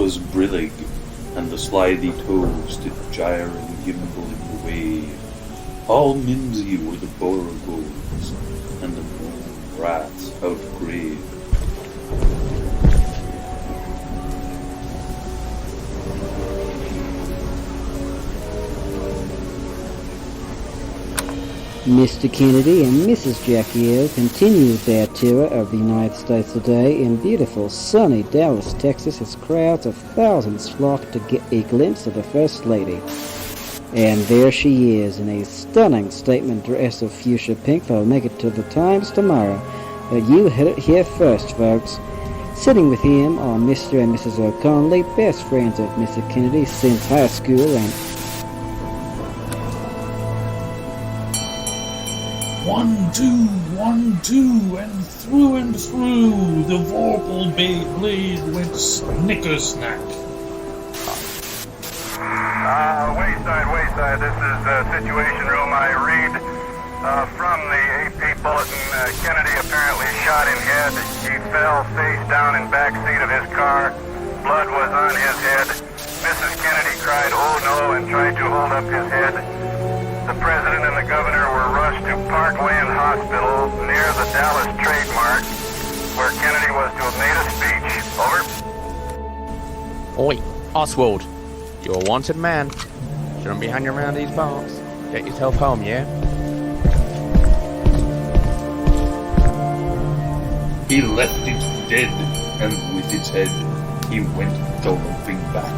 was brillig, and the slithy toes did gyre and gimble in the wave. All mimsy were the borogoves, and the moon rats out grave. Mr. Kennedy and Mrs. Jackie continued their tour of the United States today in beautiful, sunny Dallas, Texas, as crowds of thousands flocked to get a glimpse of the First Lady. And there she is, in a stunning statement dress of fuchsia pink that'll make it to the Times tomorrow. But you heard it here first, folks. Sitting with him are Mr. and Mrs. O'Connelly, best friends of Mr. Kennedy since high school, and 1, 2, 1, 2, and through, the vorpal blade went snicker-snack. Wayside, this is Situation Room. I read from the AP Bulletin, Kennedy apparently shot in head. He fell face down in back seat of his car. Blood was on his head. Mrs. Kennedy cried, "Oh no," and tried to hold up his head. The president and the governor were rushed to Parkland Hospital near the Dallas Trade Mart, where Kennedy was to have made a speech. Over. Oi, Oswald. You're a wanted man. Shouldn't be hanging around these parts. Get yourself home, yeah? He left it dead, and with its head he went galloping back.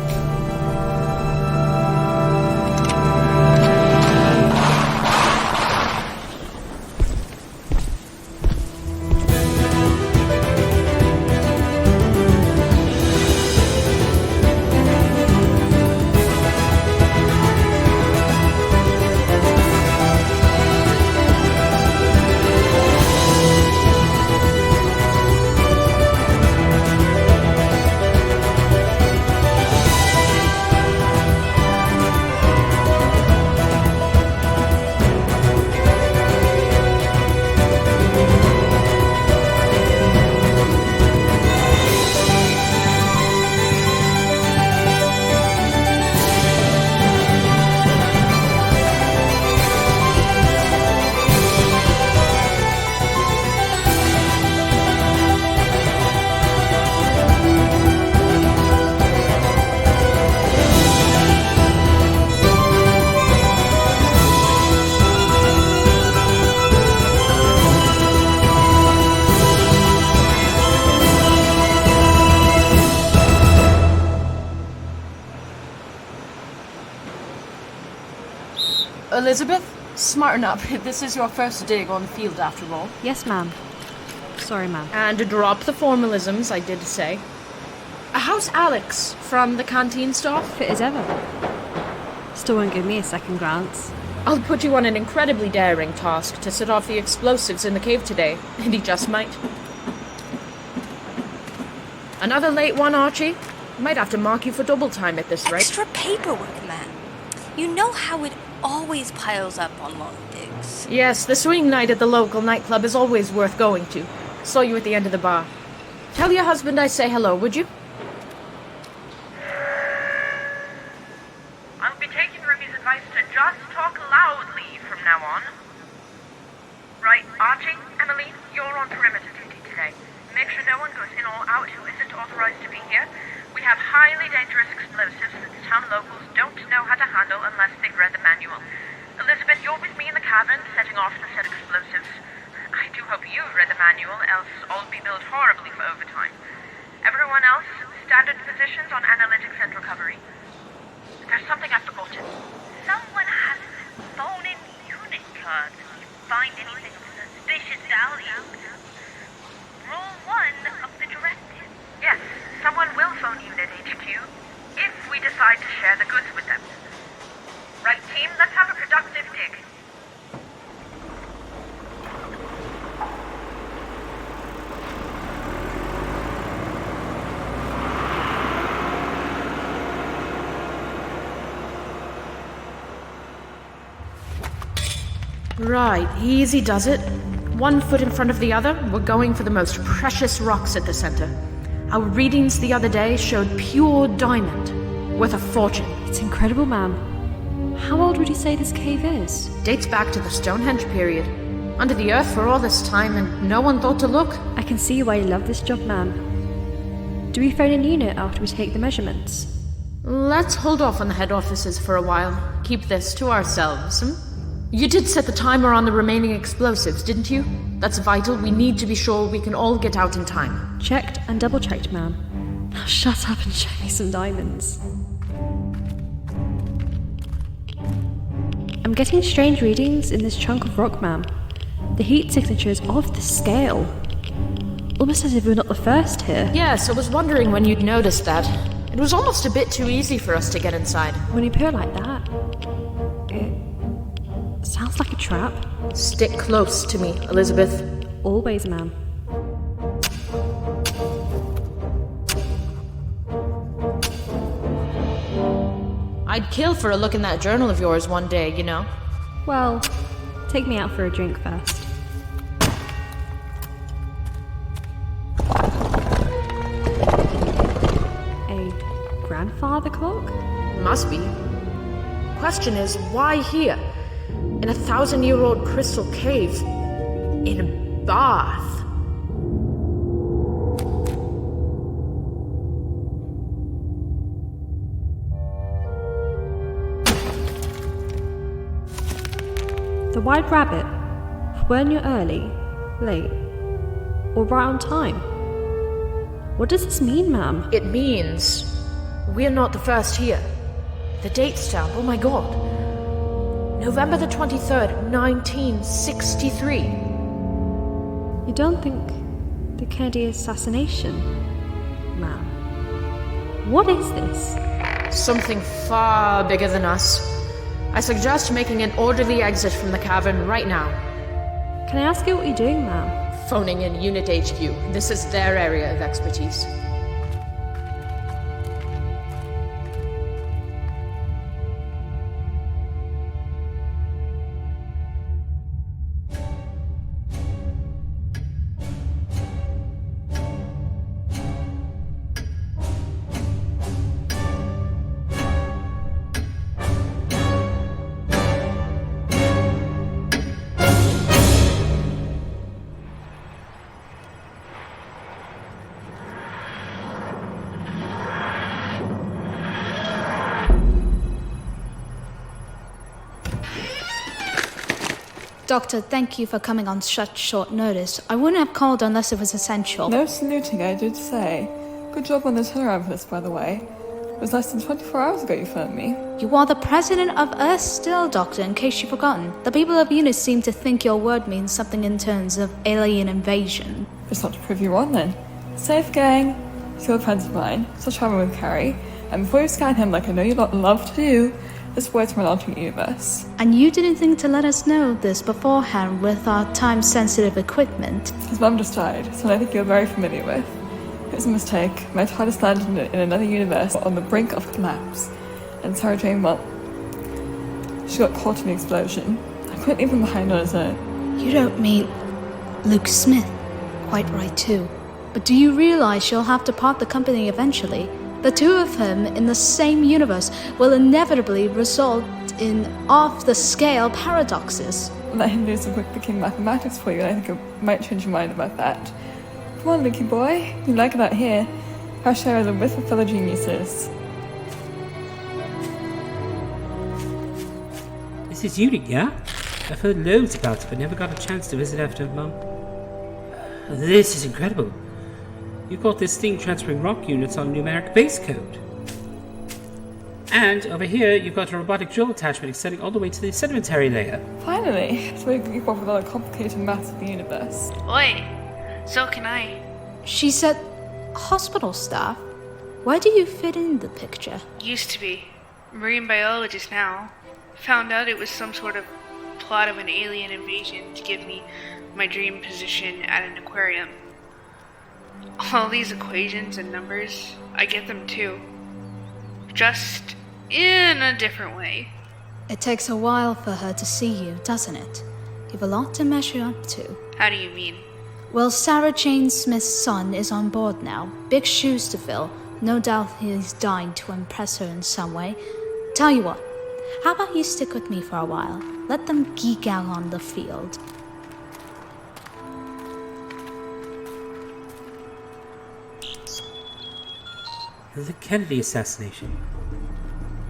Elizabeth, smarten up. This is your first dig on the field, after all. Yes, ma'am. Sorry, ma'am. And drop the formalisms, I did say. How's Alex from the canteen staff? Fit as ever. Still won't give me a second glance. I'll put you on an incredibly daring task to set off the explosives in the cave today, and he just might. Another late one, Archie? Might have to mark you for double time at this rate. Extra paperwork, man. You know how it always piles up on long digs. Yes, the swing night at the local nightclub is always worth going to. Saw you at the end of the bar. Tell your husband I say hello, would you? I'll be taking Ruby's advice to just talk loudly from now on. Right, Archie, Emily, you're on perimeter duty today. Make sure no one goes in or out who isn't authorized to be here. We have highly dangerous explosives that the town locals don't know how to handle unless they've read the manual. Elizabeth, you're with me in the cabin, setting off the said explosives. I do hope you've read the manual, else I'll be billed horribly for overtime. Everyone else, standard positions on analytics and recovery. There's something I've forgotten. Someone has phone-in unit cards if you find anything of suspicious value. Rule 1 of the directive. Yes, someone will phone Unit HQ if we decide to share the goods with them. Right, team, let's have a productive dig. Right, easy does it. One foot in front of the other, we're going for the most precious rocks at the center. Our readings the other day showed pure diamond, worth a fortune. It's incredible, ma'am. How old would you say this cave is? Dates back to the Stonehenge period. Under the earth for all this time, and no one thought to look. I can see why you love this job, ma'am. Do we phone in unit after we take the measurements? Let's hold off on the head offices for a while. Keep this to ourselves, You did set the timer on the remaining explosives, didn't you? That's vital. We need to be sure we can all get out in time. Checked and double-checked, ma'am. Now shut up and show me some diamonds. I'm getting strange readings in this chunk of rock, ma'am. The heat signature's off the scale. Almost as if we're not the first here. Yes, I was wondering when you'd noticed that. It was almost a bit too easy for us to get inside. When you put it like that, it sounds like a trap. Stick close to me, Elizabeth. Always, ma'am. I'd kill for a look in that journal of yours one day, you know. Well, take me out for a drink first. A grandfather clock? Must be. Question is, why here? In a 1,000-year-old crystal cave? In a bath? The White Rabbit. When you're early, late, or right on time. What does this mean, ma'am? It means we're not the first here. The date stamp, oh my god. November the 23rd, 1963. You don't think the Kennedy Assassination, ma'am? What is this? Something far bigger than us. I suggest making an orderly exit from the cavern right now. Can I ask you what you're doing, ma'am? Phoning in Unit HQ. This is their area of expertise. Doctor, thank you for coming on such short notice. I wouldn't have called unless it was essential. No saluting, I did say. Good job on the turnaround for this, by the way. It was less than 24 hours ago you phoned me. You are the president of Earth still, Doctor, in case you've forgotten. The people of Eunice seem to think your word means something in terms of alien invasion. Just not to prove you wrong, then. Safe, gang. Still friends of mine. Still traveling with Carrie. And before you scan him like I know you lot love to do, this word's from an alternate universe. And you didn't think to let us know this beforehand with our time-sensitive equipment? His mum just died, someone I think you're very familiar with. It was a mistake. My TARDIS landed in another universe on the brink of collapse. And Sara Jane, well, she got caught in the explosion. I couldn't leave him behind on his own. You don't mean Luke Smith? Quite right, too. But do you realize you'll have to part the company eventually? The two of them in the same universe will inevitably result in off-the-scale paradoxes. Let him do some quick thinking mathematics for you, and I think I might change your mind about that. Come on, Lukey boy. You like it out here. I'll share them with fellow geniuses. This is Unit, yeah? I've heard loads about it, but never got a chance to visit after Mum. This is incredible. You've got this thing transferring rock units on numeric base code. And over here, you've got a robotic drill attachment extending all the way to the sedimentary layer. Finally! So we keep off with all the complicated maths of the universe. Oi! So can I. She said hospital staff? Where do you fit in the picture? Used to be. Marine biologist now. Found out it was some sort of plot of an alien invasion to give me my dream position at an aquarium. All these equations and numbers, I get them too. Just in a different way. It takes a while for her to see you, doesn't it? You've a lot to measure up to. How do you mean? Well, Sarah Jane Smith's son is on board now. Big shoes to fill. No doubt he's dying to impress her in some way. Tell you what, how about you stick with me for a while? Let them geek out on the field. The Kennedy assassination.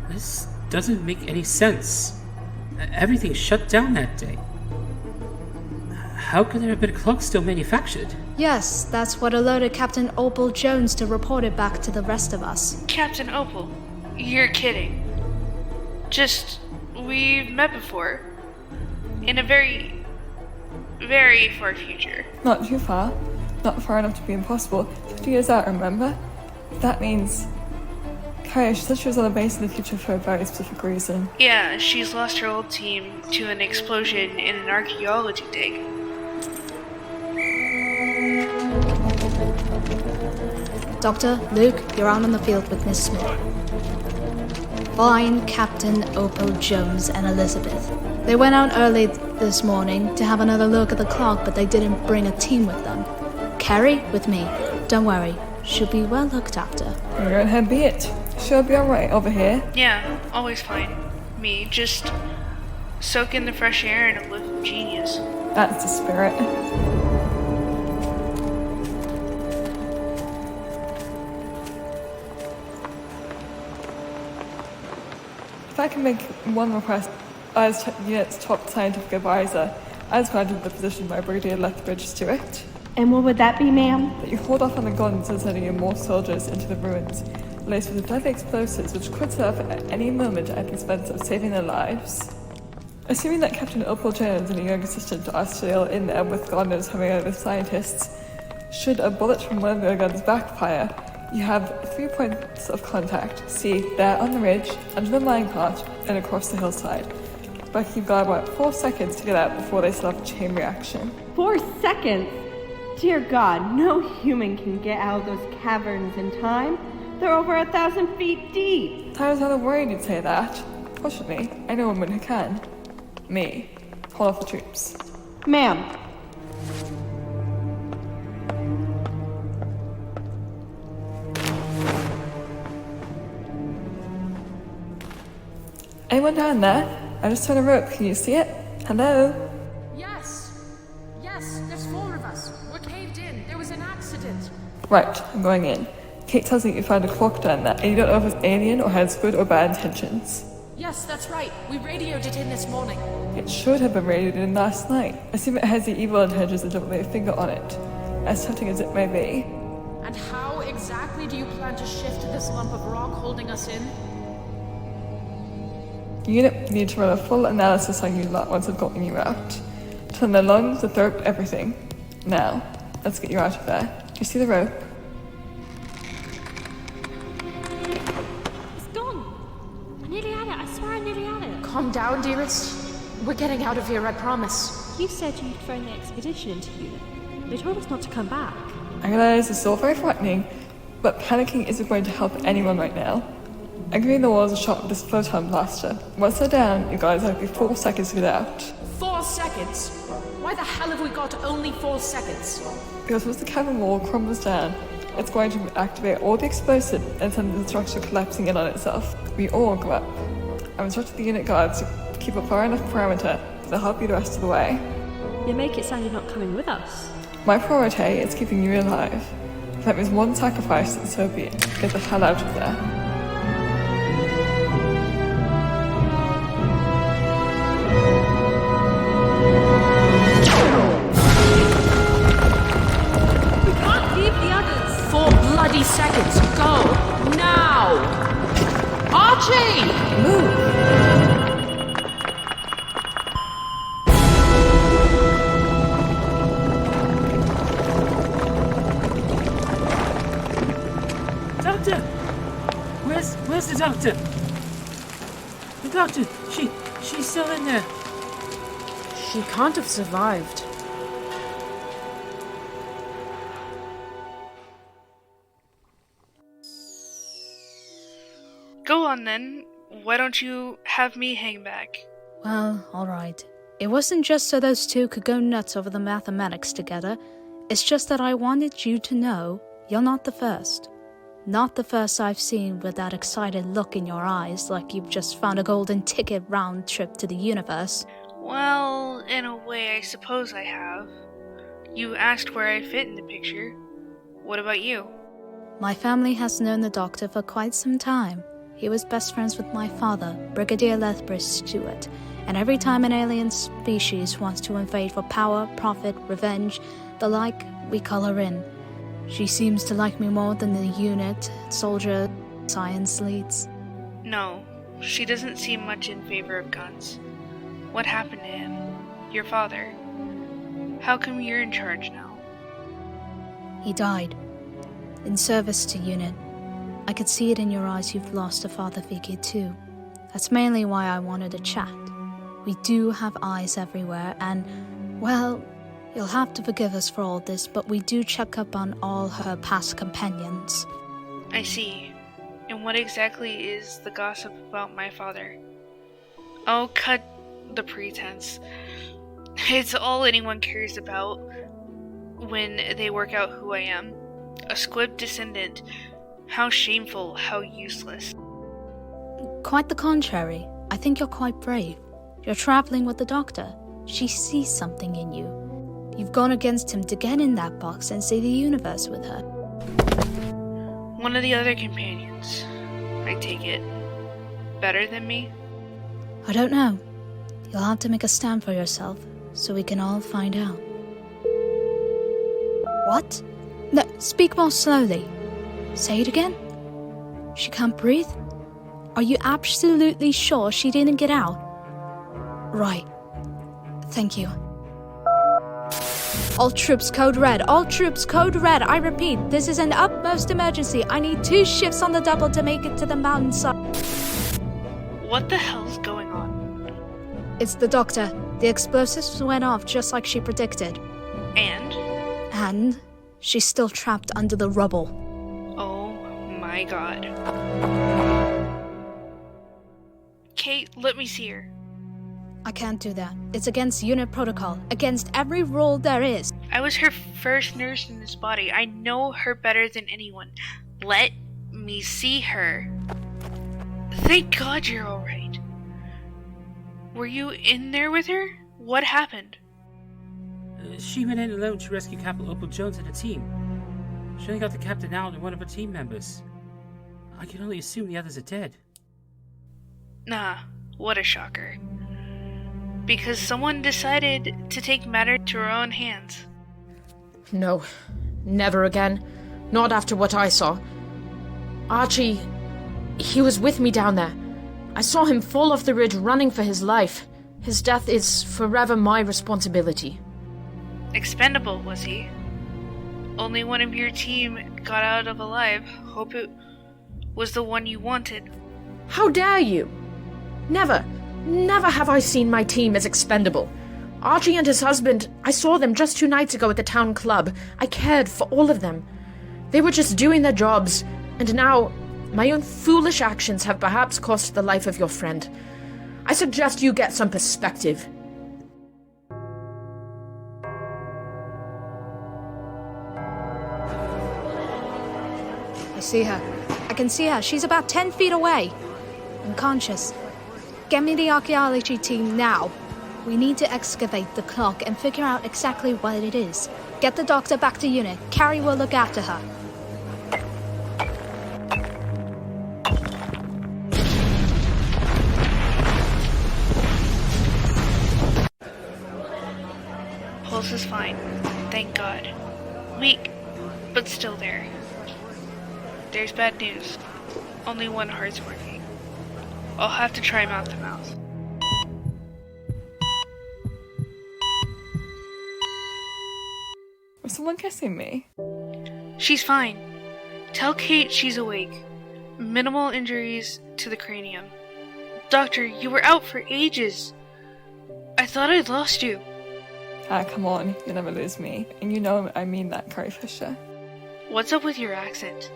This doesn't make any sense. Everything shut down that day. How could there have been a clock still manufactured? Yes, that's what alerted Captain Opal Jones to report it back to the rest of us. Captain Opal? You're kidding. We've met before. In a very, very far future. Not too far. Not far enough to be impossible. 50 years out, remember? That means... Carrie, she said she was on a base in the future for a very specific reason. Yeah, she's lost her old team to an explosion in an archaeology dig. Doctor, Luke, you're out on the field with Miss Smith. Find Captain Opal Jones and Elizabeth. They went out early this morning to have another look at the clock, but they didn't bring a team with them. Carrie, with me. Don't worry, she'll be well looked after. Go ahead, be it. She'll be alright over here. Yeah, always fine. Me, just soak in the fresh air and a whiff of genius. That's the spirit. If I can make one request, as unit's top scientific advisor, as granted the position by Brigadier Lethbridge Stewart. And what would that be, ma'am? That you hold off on the guns and sending in more soldiers into the ruins, laced with deadly explosives which could set off at any moment at the expense of saving their lives. Assuming that Captain Opal Jones and a young assistant are still in there with God knows how many other scientists, should a bullet from one of their guns backfire, you have 3 points of contact. See, there on the ridge, under the mine cart, and across the hillside. But you've got about 4 seconds to get out before they set off a chain reaction. 4 seconds? Dear God, no human can get out of those caverns in time. They're over 1,000 feet deep. I was rather worried you'd say that. Fortunately, I know a woman who can. Me. Hold off the troops. Ma'am. Anyone down there? I just turned a rope. Can you see it? Hello? Yes, there's 4 of us. We're caved in. There was an accident. Right, I'm going in. Kate tells me you found a clock down there, and you don't know if it's alien or has good or bad intentions. Yes, that's right. We radioed it in this morning. It should have been radioed in last night. I assume it has the evil intentions and don't lay a finger on it, as tempting as it may be. And how exactly do you plan to shift this lump of rock holding us in? Unit need to run a full analysis on you lot once I've gotten you out. Turn the lungs, the throat, everything. Now, let's get you out of there. Do you see the rope? It's gone. I nearly had it. I swear I nearly had it. Calm down, dearest. We're getting out of here, I promise. You said you'd thrown the expedition into unit. They told us not to come back. I realize it's all very frightening, but panicking isn't going to help anyone right now. Agreeing the walls are shot with this photon blaster. Once they're down, you guys have 4 seconds to get out. 4 seconds? Why the hell have we got only 4 seconds? Because once the cavern wall crumbles down, it's going to activate all the explosives and send the structure collapsing in on itself. We all go up. I've instructed the unit guards to keep a far enough perimeter to help you the rest of the way. You make it sound you're not coming with us. My priority is keeping you alive. If that means one sacrifice, then so be it. Get the hell out of there. Bloody seconds. Go. Now. Archie! Move. Doctor! Where's the doctor? The doctor, she's still in there. She can't have survived. Go on then. Why don't you have me hang back? Well, alright. It wasn't just so those two could go nuts over the mathematics together. It's just that I wanted you to know you're not the first. Not the first I've seen with that excited look in your eyes, like you've just found a golden ticket round trip to the universe. Well, in a way, I suppose I have. You asked where I fit in the picture. What about you? My family has known the Doctor for quite some time. He was best friends with my father, Brigadier Lethbridge Stewart, and every time an alien species wants to invade for power, profit, revenge, the like, we call her in. She seems to like me more than the unit, soldier, science leads. No, she doesn't seem much in favor of guns. What happened to him? Your father? How come you're in charge now? He died. In service to unit. I could see it in your eyes you've lost a father figure too. That's mainly why I wanted to chat. We do have eyes everywhere and, well, you'll have to forgive us for all this, but we do check up on all her past companions. I see. And what exactly is the gossip about my father? Oh, cut the pretense. It's all anyone cares about when they work out who I am. A squib descendant. How shameful, how useless. Quite the contrary. I think you're quite brave. You're traveling with the Doctor. She sees something in you. You've gone against him to get in that box and see the universe with her. One of the other companions, I take it. Better than me? I don't know. You'll have to make a stand for yourself, so we can all find out. What? No, speak more slowly. Say it again. She can't breathe? Are you absolutely sure she didn't get out? Right. Thank you. All troops, code red. All troops, code red. I repeat, this is an utmost emergency. I need 2 shifts on the double to make it to the mountainside. What the hell's going on? It's the Doctor. The explosives went off just like she predicted. And she's still trapped under the rubble. Oh my god. Kate, let me see her. I can't do that. It's against unit protocol. Against every rule there is. I was her first nurse in this body. I know her better than anyone. Let me see her. Thank God you're alright. Were you in there with her? What happened? She went in alone to rescue Captain Opal Jones and the team. She only got the captain out and one of her team members. I can only assume the others are dead. Nah, what a shocker. Because someone decided to take matter to her own hands. No, never again. Not after what I saw. Archie, he was with me down there. I saw him fall off the ridge running for his life. His death is forever my responsibility. Expendable, was he? Only one of your team got out of alive. Hope it was the one you wanted. How dare you? Never have I seen my team as expendable. Archie and his husband, I saw them just 2 nights ago at the town club. I cared for all of them. They were just doing their jobs, and now my own foolish actions have perhaps cost the life of your friend. I suggest you get some perspective. I see her. I can see her. She's about 10 feet away. Unconscious. Get me the archaeology team now. We need to excavate the clock and figure out exactly what it is. Get the Doctor back to unit. Carrie will look after her. Pulse is fine. Thank God. Weak, but still there. There's bad news. Only one heart's working. I'll have to try mouth to mouth. Was someone kissing me? She's fine. Tell Kate she's awake. Minimal injuries to the cranium. Doctor, you were out for ages. I thought I'd lost you. Ah, come on. You'll never lose me. And you know I mean that, Carrie Fisher. What's up with your accent?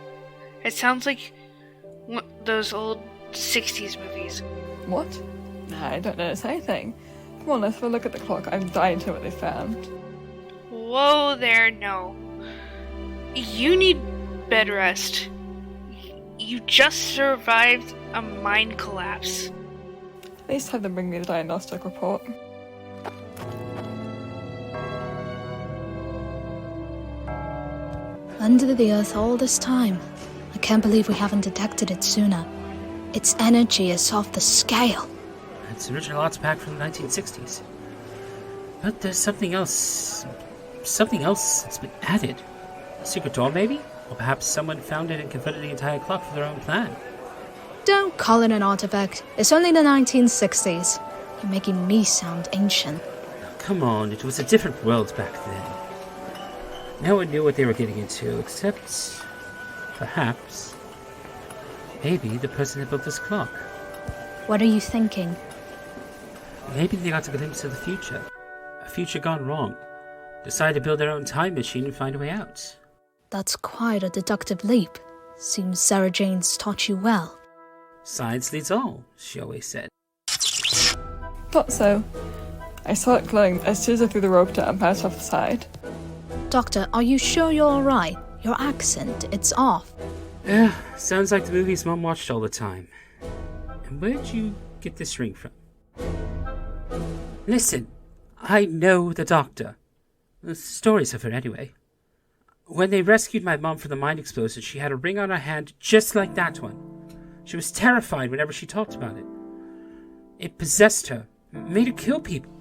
It sounds like those old 60s movies. What? Nah, I don't notice anything. Come on, let's have a look at the clock. I'm dying to know what they found. Whoa there, no. You need bed rest. You just survived a mine collapse. At least have them bring me the diagnostic report. Under the earth all this time. I can't believe we haven't detected it sooner. Its energy is off the scale. Its original artifact from the 1960s. But there's something else. Something else that's been added. A secret door, maybe? Or perhaps someone found it and converted the entire clock for their own plan. Don't call it an artifact. It's only the 1960s. You're making me sound ancient. Come on, it was a different world back then. No one knew what they were getting into, except... perhaps... maybe the person that built this clock. What are you thinking? Maybe they got a glimpse of the future. A future gone wrong. Decided to build their own time machine and find a way out. That's quite a deductive leap. Seems Sarah Jane's taught you well. Science leads all, she always said. Thought so. I saw it glowing as soon as I threw the rope down and bounced off the side. Doctor, are you sure you're alright? Your accent, it's off. Sounds like the movies Mom watched all the time. And where'd you get this ring from? Listen, I know the doctor. The stories of her anyway. When they rescued my mom from the mine explosion, she had a ring on her hand just like that one. She was terrified whenever she talked about it. It possessed her, made her kill people.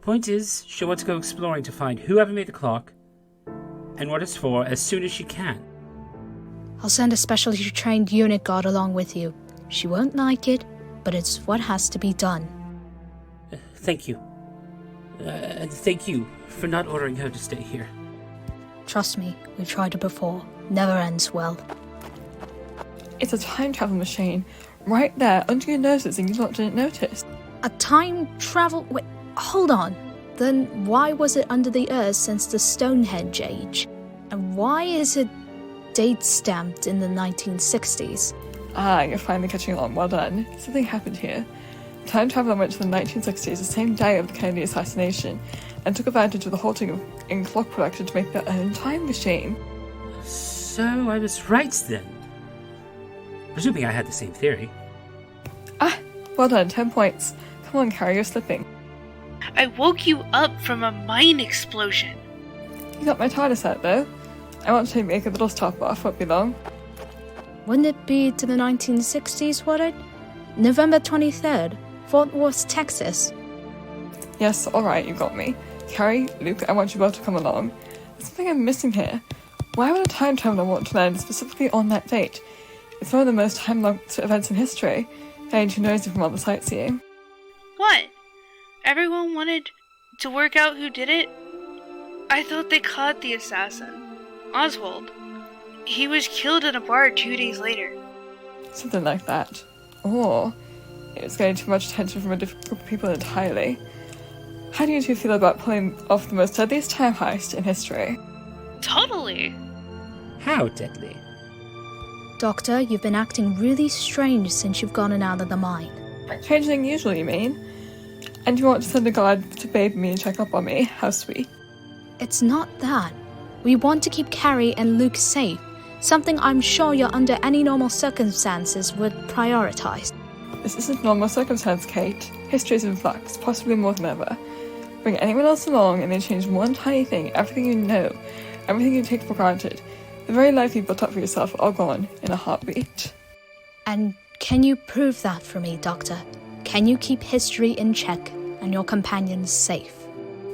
Point is, she'll want to go exploring to find whoever made the clock and what it's for as soon as she can. I'll send a specially trained unit guard along with you. She won't like it, but it's what has to be done. Thank you. And thank you for not ordering her to stay here. Trust me, we've tried it before. Never ends well. It's a time travel machine. Right there, under your noses, and you lot didn't notice. A time travel... Wait, hold on. Then why was it under the earth since the Stonehenge age? And why is it date stamped in the 1960s? Ah, you're finally catching on. Well done. Something happened here. Time traveler went to the 1960s, the same day of the Kennedy assassination, and took advantage of the halting in clock production to make their own time machine. So I was right then. Presuming I had the same theory. Ah, well done, 10 points. Come on, Carrie, you're slipping. I woke you up from a mine explosion. You got my TARDIS out, though. I want to make a little stop off, won't be long. Wouldn't it be to the 1960s, would it? November 23rd, Fort Worth, Texas. Yes, alright, you got me. Carrie, Luke, I want you both to come along. There's something I'm missing here. Why would a time traveler want to land specifically on that date? It's one of the most time-locked events in history. I ain't too nosy from all the sightseeing. What? Everyone wanted to work out who did it? I thought they caught the assassin, Oswald. He was killed in a bar 2 days later. Something like that. Or it was getting too much attention from a different group of people entirely. How do you two feel about pulling off the most deadliest time heist in history? Totally. How deadly? Doctor, you've been acting really strange since you've gotten out of the mine. Stranger than usual, you mean? And you want to send a guard to bathe me and check up on me? How sweet. It's not that. We want to keep Carrie and Luke safe. Something I'm sure you're under any normal circumstances would prioritize. This isn't normal circumstance, Kate. History is in flux, possibly more than ever. Bring anyone else along and they change one tiny thing, everything you know, everything you take for granted. The very life you built up for yourself all gone in a heartbeat. And can you prove that for me, Doctor? Can you keep history in check and your companions safe?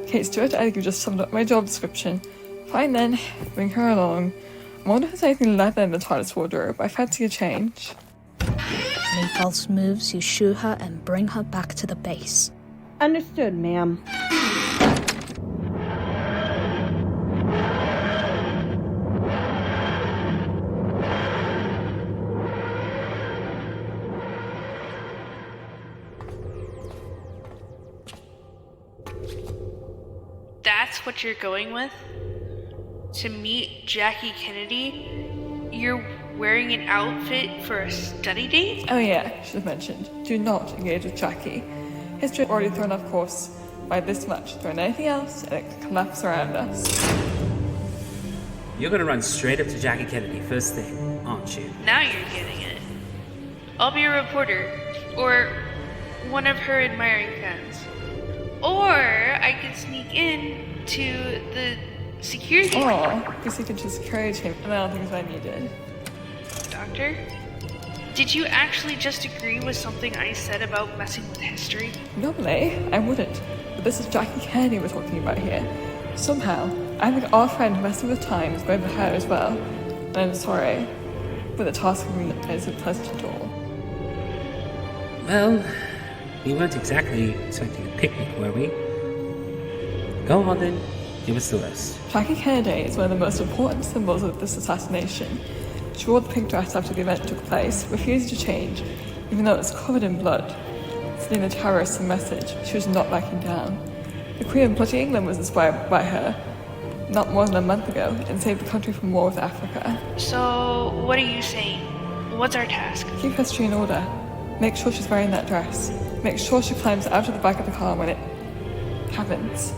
Kate Stewart, I think you just summed up my job description. Fine then, bring her along. I wonder if there's anything leather in the TARDIS wardrobe. I fancy a change. Any false moves, you shoo her and bring her back to the base. Understood, ma'am. That's what you're going with? To meet Jackie Kennedy? You're wearing an outfit for a study date? Oh yeah, should have mentioned. Do not engage with Jackie. History already thrown off course by this much. Throw in anything else, and it can collapse around us. You're gonna run straight up to Jackie Kennedy first thing, aren't you? Now you're getting it. I'll be a reporter, or one of her admiring fans. Or I could sneak in to the security. Or you sneak into the security chamber, and I don't think it's what I needed. Doctor? Did you actually just agree with something I said about messing with history? Normally, I wouldn't. But this is Jackie Kennedy we're talking about here. Somehow, I think our friend messing with time is going for her as well. And I'm sorry, but the task of me isn't pleasant at all. Well, we weren't exactly expecting a picnic, were we? Go on then, give us the list. Jackie Kennedy is one of the most important symbols of this assassination. She wore the pink dress after the event took place, refused to change, even though it was covered in blood. Sending the terrorists a message, she was not backing down. The Queen of Bloody England was inspired by her, not more than a month ago, and saved the country from war with Africa. So, what are you saying? What's our task? Keep history in order. Make sure she's wearing that dress. Make sure she climbs out of the back of the car when it happens.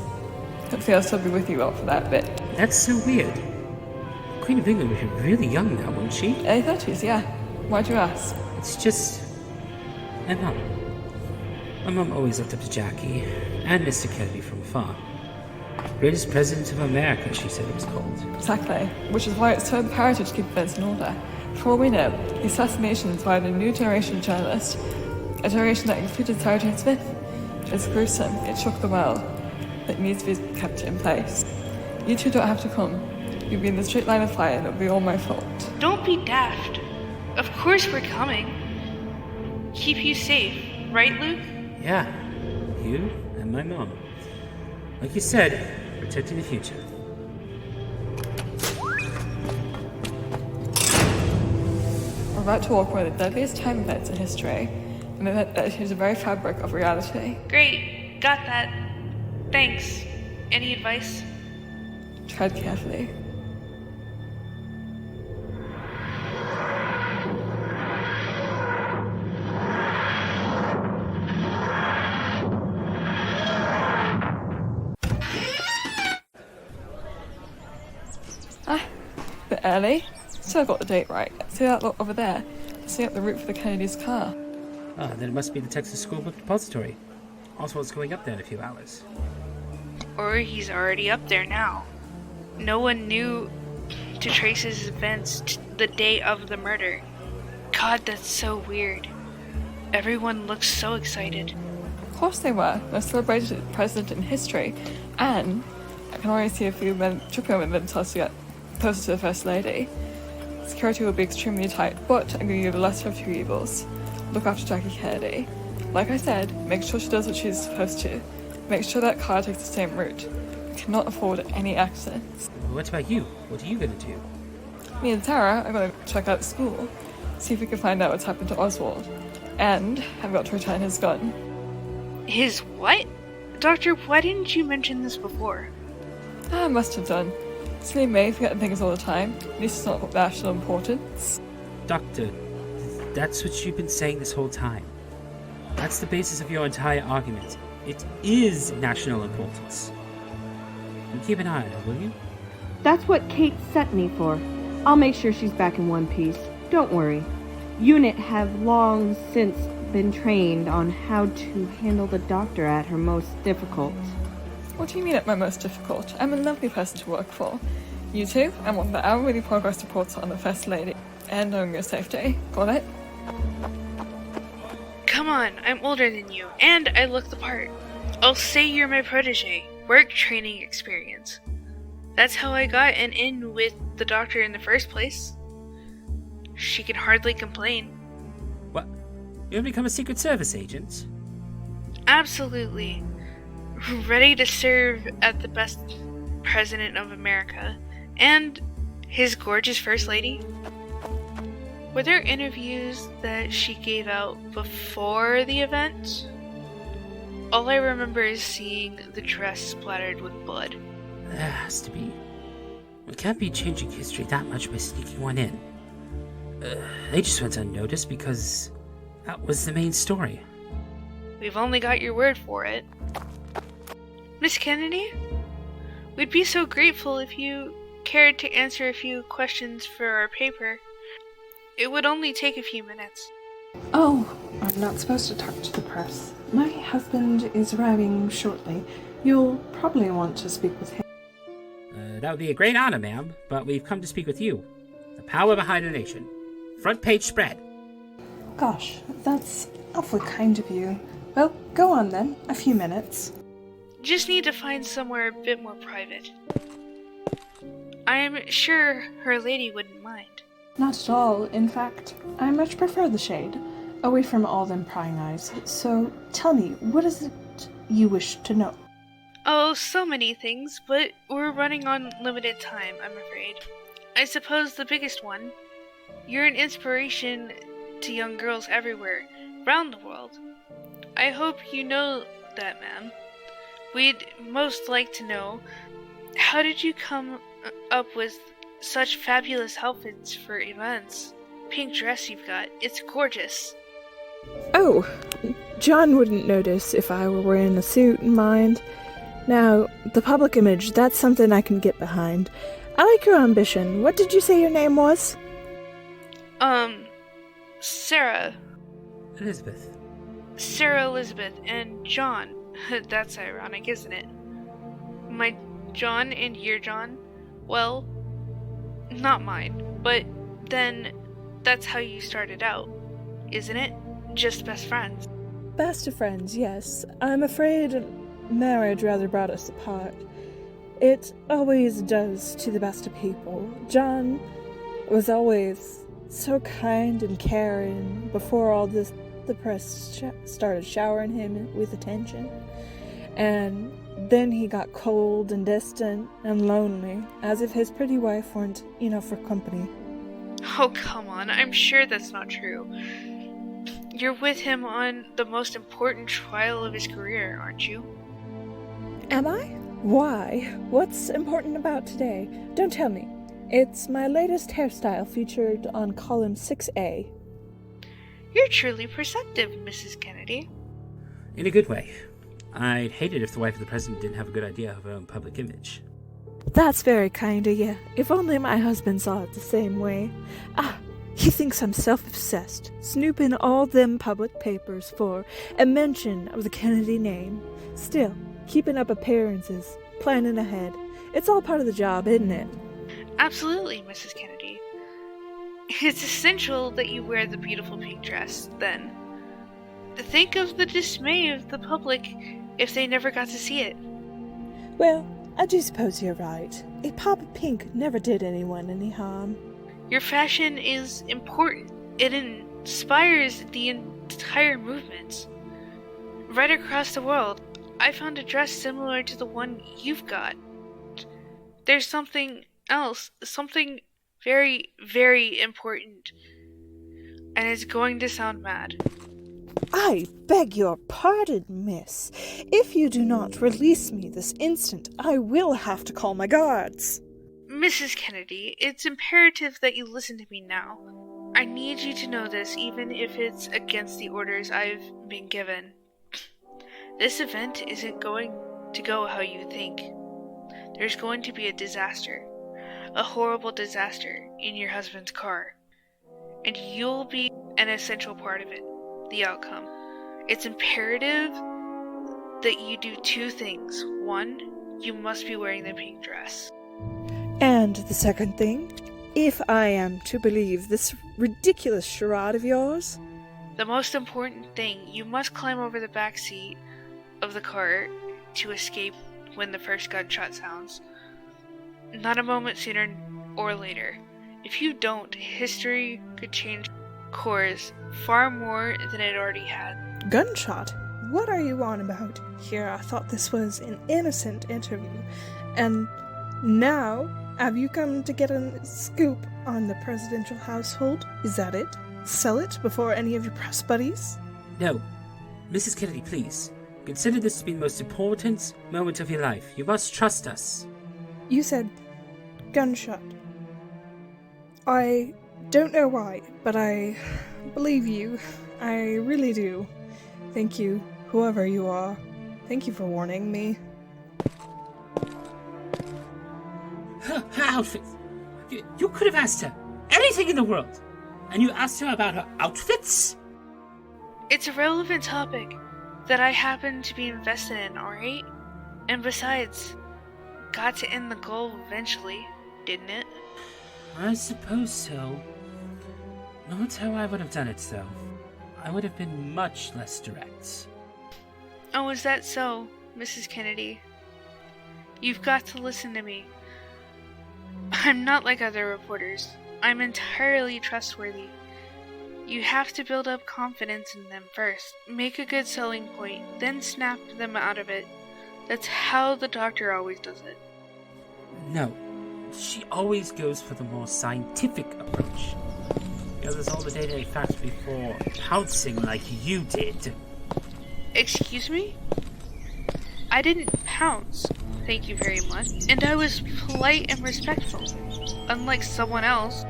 Hopefully I'll still be with you all for that bit. That's so weird. The Queen of England was really young now, wasn't she? Early 30s, yeah. Why'd you ask? It's just... my mum. My mum always looked up to Jackie and Mr. Kennedy from afar. Greatest President of America, she said it was called. Exactly. Which is why it's so imperative to keep events in order. For all we know, the assassination inspired a new generation of journalists. A generation that included Sara Jane Smith. It's gruesome. It shook the world. It needs to be kept in place. You two don't have to come. You'll be in the straight line of fire and it'll be all my fault. Don't be daft. Of course we're coming. Keep you safe, right, Luke? Yeah, you and my mom. Like you said, protecting the future. We're about to walk one of the deadliest time events in history, an event that is the very fabric of reality. Great, got that. Thanks. Any advice? Tread carefully. Bit early. Still got the date right. See that lot over there? See up the route for the Kennedy's car. Ah, then it must be the Texas School Book Depository. Oswald's going up there in a few hours. Or he's already up there now. No one knew to trace his events to the day of the murder. God, that's so weird. Everyone looks so excited. Of course they were. They're celebrated president in history. And I can already see a few men tripping over themselves to get closer to the First Lady. Security will be extremely tight, but I'm going to give the lesser of two evils. Look after Jackie Kennedy. Like I said, make sure she does what she's supposed to. Make sure that car takes the same route. We cannot afford any accidents. What about you? What are you going to do? Me and Sara are going to check out the school, see if we can find out what's happened to Oswald. And I've got to return his gun. His what? Doctor, why didn't you mention this before? I must have done. Silly May forgetting things all the time. At least it's not of national importance. Doctor, that's what you've been saying this whole time. That's the basis of your entire argument. It is national importance. And keep an eye on her, will you? That's what Kate's sent me for. I'll make sure she's back in one piece. Don't worry. Unit have long since been trained on how to handle the doctor at her most difficult. What do you mean at my most difficult? I'm a lovely person to work for. You two, I want the hourly progress reports on the First Lady and on your safety. Got it? Come on, I'm older than you, and I look the part. I'll say you're my protege. Work training experience. That's how I got an in with the doctor in the first place. She can hardly complain. What? You have become a Secret Service agent? Absolutely. Ready to serve at the best president of America. And his gorgeous first lady. Were there interviews that she gave out before the event? All I remember is seeing the dress splattered with blood. There has to be. We can't be changing history that much by sneaking one in. They just went unnoticed because that was the main story. We've only got your word for it. Miss Kennedy? We'd be so grateful if you cared to answer a few questions for our paper. It would only take a few minutes. Oh, I'm not supposed to talk to the press. My husband is arriving shortly. You'll probably want to speak with him. That would be a great honor, ma'am, but we've come to speak with you. The power behind a nation. Front page spread. Gosh, that's awfully kind of you. Well, go on then. A few minutes. Just need to find somewhere a bit more private. I'm sure her lady wouldn't mind. Not at all. In fact, I much prefer the shade, away from all them prying eyes. So, tell me, what is it you wish to know? Oh, so many things, but we're running on limited time, I'm afraid. I suppose the biggest one. You're an inspiration to young girls everywhere, round the world. I hope you know that, ma'am. We'd most like to know, how did you come up with such fabulous outfits for events? Pink dress you've got, it's gorgeous. Oh, John wouldn't notice if I were wearing a suit and mind. Now, the public image, that's something I can get behind. I like your ambition. What did you say your name was? Sara. Elizabeth. Sara Elizabeth and John. That's ironic, isn't it? My John and your John? Well, not mine. But then, that's how you started out, isn't it? Just best friends. Best of friends, yes. I'm afraid marriage rather brought us apart. It always does to the best of people. John was always so kind and caring before all this. The press started showering him with attention. And then he got cold and distant and lonely, as if his pretty wife weren't enough for company. Oh, come on. I'm sure that's not true. You're with him on the most important trial of his career, aren't you? Am I? Why? What's important about today? Don't tell me. It's my latest hairstyle featured on column 6A. You're truly perceptive, Mrs. Kennedy. In a good way. I'd hate it if the wife of the president didn't have a good idea of her own public image. That's very kind of you. If only my husband saw it the same way. He thinks I'm self-obsessed, snooping all them public papers for a mention of the Kennedy name. Still, keeping up appearances, planning ahead. It's all part of the job, isn't it? Absolutely, Mrs. Kennedy. It's essential that you wear the beautiful pink dress, then. Think of the dismay of the public if they never got to see it. Well, I do suppose you're right. A pop of pink never did anyone any harm. Your fashion is important. It inspires the entire movement. Right across the world, I found a dress similar to the one you've got. There's something else, something very, very important. And it's going to sound mad. I beg your pardon, miss. If you do not release me this instant, I will have to call my guards. Mrs. Kennedy, it's imperative that you listen to me now. I need you to know this, even if it's against the orders I've been given. This event isn't going to go how you think. There's going to be a disaster. A horrible disaster in your husband's car. And you'll be an essential part of it. The outcome. It's imperative that you do two things. One, you must be wearing the pink dress. And the second thing, if I am to believe this ridiculous charade of yours? The most important thing, you must climb over the back seat of the car to escape when the first gunshot sounds. Not a moment sooner or later. If you don't, history could change course far more than it already had. Gunshot? What are you on about? Here, I thought this was an innocent interview. And now, have you come to get a scoop on the presidential household? Is that it? Sell it before any of your press buddies? No. Mrs. Kennedy, please. Consider this to be the most important moment of your life. You must trust us. You said gunshot. I don't know why, but I believe you. I really do. Thank you, whoever you are. Thank you for warning me. Her outfits? You could have asked her anything in the world, and you asked her about her outfits? It's a relevant topic that I happen to be invested in, alright? And besides, got to end the goal eventually, didn't it? I suppose so. Not how I would have done it, though. I would have been much less direct. Oh, is that so, Mrs. Kennedy? You've got to listen to me. I'm not like other reporters. I'm entirely trustworthy. You have to build up confidence in them first. Make a good selling point, then snap them out of it. That's how the doctor always does it. No. She always goes for the more scientific approach. Gathers all the day-to-day facts before pouncing like you did. Excuse me? I didn't pounce, thank you very much. And I was polite and respectful, unlike someone else.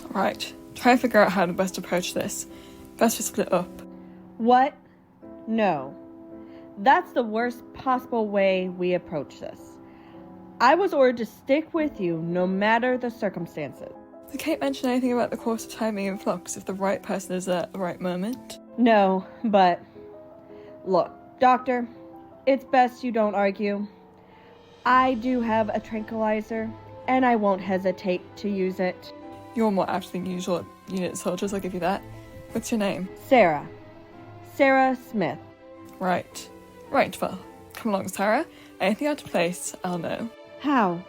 Right, try and figure out how to best approach this. Best we split up. What? No. That's the worst possible way we approach this. I was ordered to stick with you no matter the circumstances. Did Kate mention anything about the course of timing in flux if the right person is there at the right moment? No, but... Look, Doctor, it's best you don't argue. I do have a tranquilizer, and I won't hesitate to use it. You're more apt than usual at unit soldiers, I'll give you that. What's your name? Sara. Sara Smith. Right. Right, well, come along, Sara. Anything out of place, I'll know. How?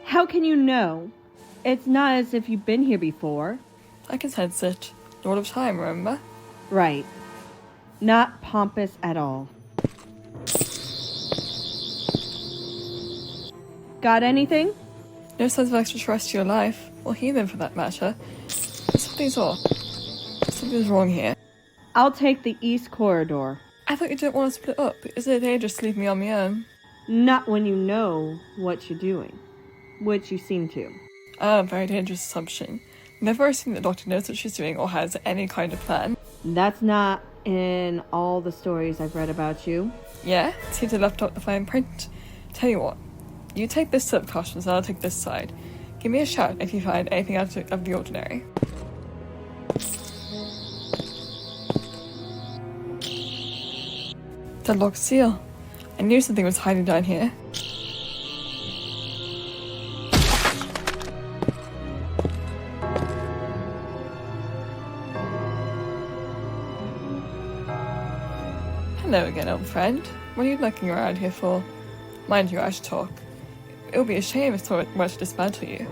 How can you know? It's not as if you've been here before. I can sense it. Lord of Time, remember? Right. Not pompous at all. Got anything? No signs of extraterrestrial life, or heathen for that matter. But something's off. Something's wrong here. I'll take the east corridor. I thought you didn't want to split up. Is it dangerous to leave me on my own? Not when you know what you're doing. Which you seem to. Ah, very dangerous assumption. Never assume the doctor knows what she's doing or has any kind of plan. That's not in all the stories I've read about you. Yeah? Seems I left out the fine print. Tell you what. You take this set of cautions and I'll take this side. Give me a shout if you find anything out of the ordinary. Deadlocked seal. I knew something was hiding down here. Hello again, old friend. What are you looking around here for? Mind you, I should talk. It would be a shame if someone were to dismantle you.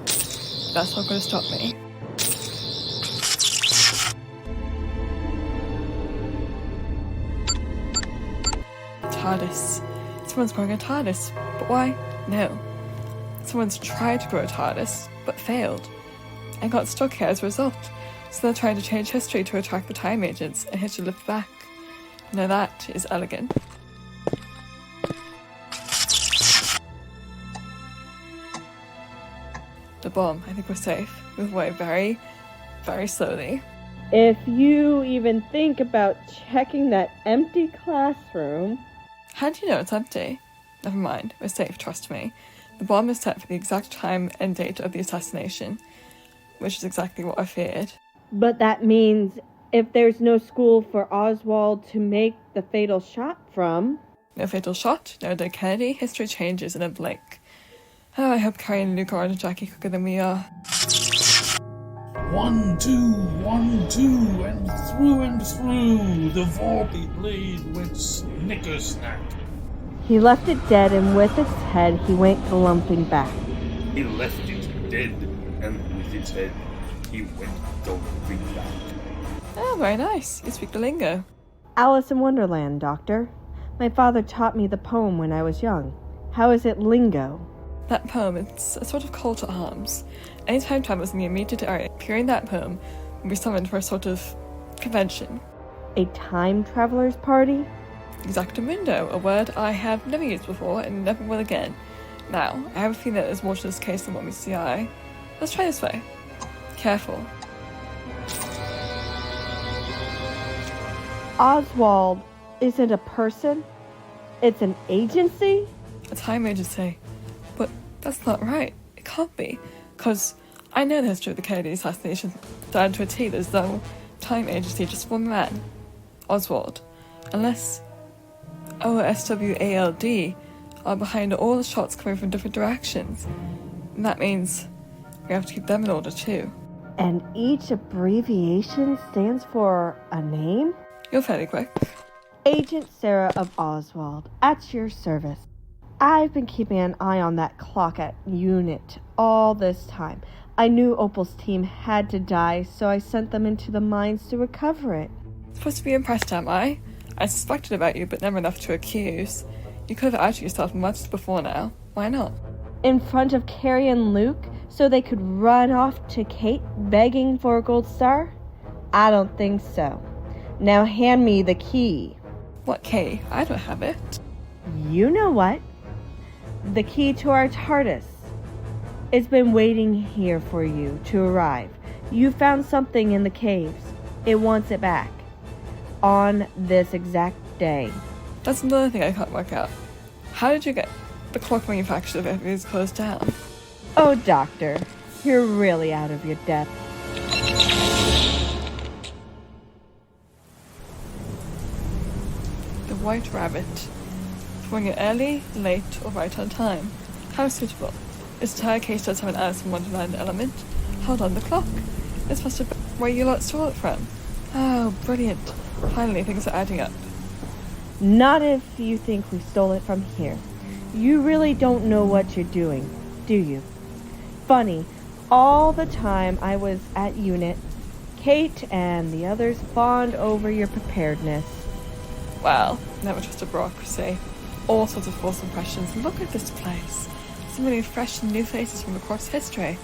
That's not going to stop me. TARDIS. Someone's growing a TARDIS, but why? No. Someone's tried to grow a TARDIS, but failed, and got stuck here as a result, so they're trying to change history to attract the time agents and hitch a lift back. Now that is elegant. The bomb. I think we're safe. Move away very, very slowly. If you even think about checking that empty classroom... How do you know it's empty? Never mind, we're safe, trust me. The bomb is set for the exact time and date of the assassination, which is exactly what I feared. But that means if there's no school for Oswald to make the fatal shot from... No fatal shot, no dead Kennedy, history changes in a blink. Oh, I hope Carrie and Luke aren't a Jackie quicker than we are. 1, 2, 1, 2, and through, the Vorpal blade went snicker-snack. He left it dead, and with its head, he went glumping back. He left it dead, and with its head, he went glumping back. Oh, very nice. You speak the lingo. Alice in Wonderland, Doctor. My father taught me the poem when I was young. How is it lingo? That poem, it's a sort of call to arms. Any time travelers in the immediate area hearing that poem will be summoned for a sort of convention. A time traveler's party? Exactamundo, a word I have never used before and never will again. Now, I have a feeling that there's more to this case than what meets the eye. Let's try this way. Careful. Oswald isn't a person? It's an agency? A time agency. But that's not right. It can't be. Because I know the history of the Kennedy assassination down to a T. There's no time agency, just one man. Oswald. Unless OSWALD are behind all the shots coming from different directions. And that means we have to keep them in order too. And each abbreviation stands for a name? You're fairly quick. Agent Sara of Oswald, at your service. I've been keeping an eye on that clock at unit all this time. I knew Opal's team had to die, so I sent them into the mines to recover it. Supposed to be impressed, am I? I suspected about you, but never enough to accuse. You could have outed yourself much before now. Why not? In front of Carrie and Luke, so they could run off to Kate begging for a gold star? I don't think so. Now hand me the key. What key? I don't have it. You know what? The key to our TARDIS. It's been waiting here for you to arrive. You found something in the caves. It wants it back. On this exact day. That's another thing I can't work out. How did you get the clock manufacturer if everything's closed down? Oh, Doctor, you're really out of your depth. The White Rabbit. Throwing it early, late, or right on time. How suitable. This entire case does have an Alice in Wonderland element. Hold on, the clock. This must have been where you lot stole it from. Oh, brilliant. Finally, things are adding up. Not if you think we stole it from here. You really don't know what you're doing, do you? Funny, all the time I was at unit, Kate and the others fawned over your preparedness. Well, never trust a bureaucracy. All sorts of false impressions. Look at this place. So many fresh and new faces from across history.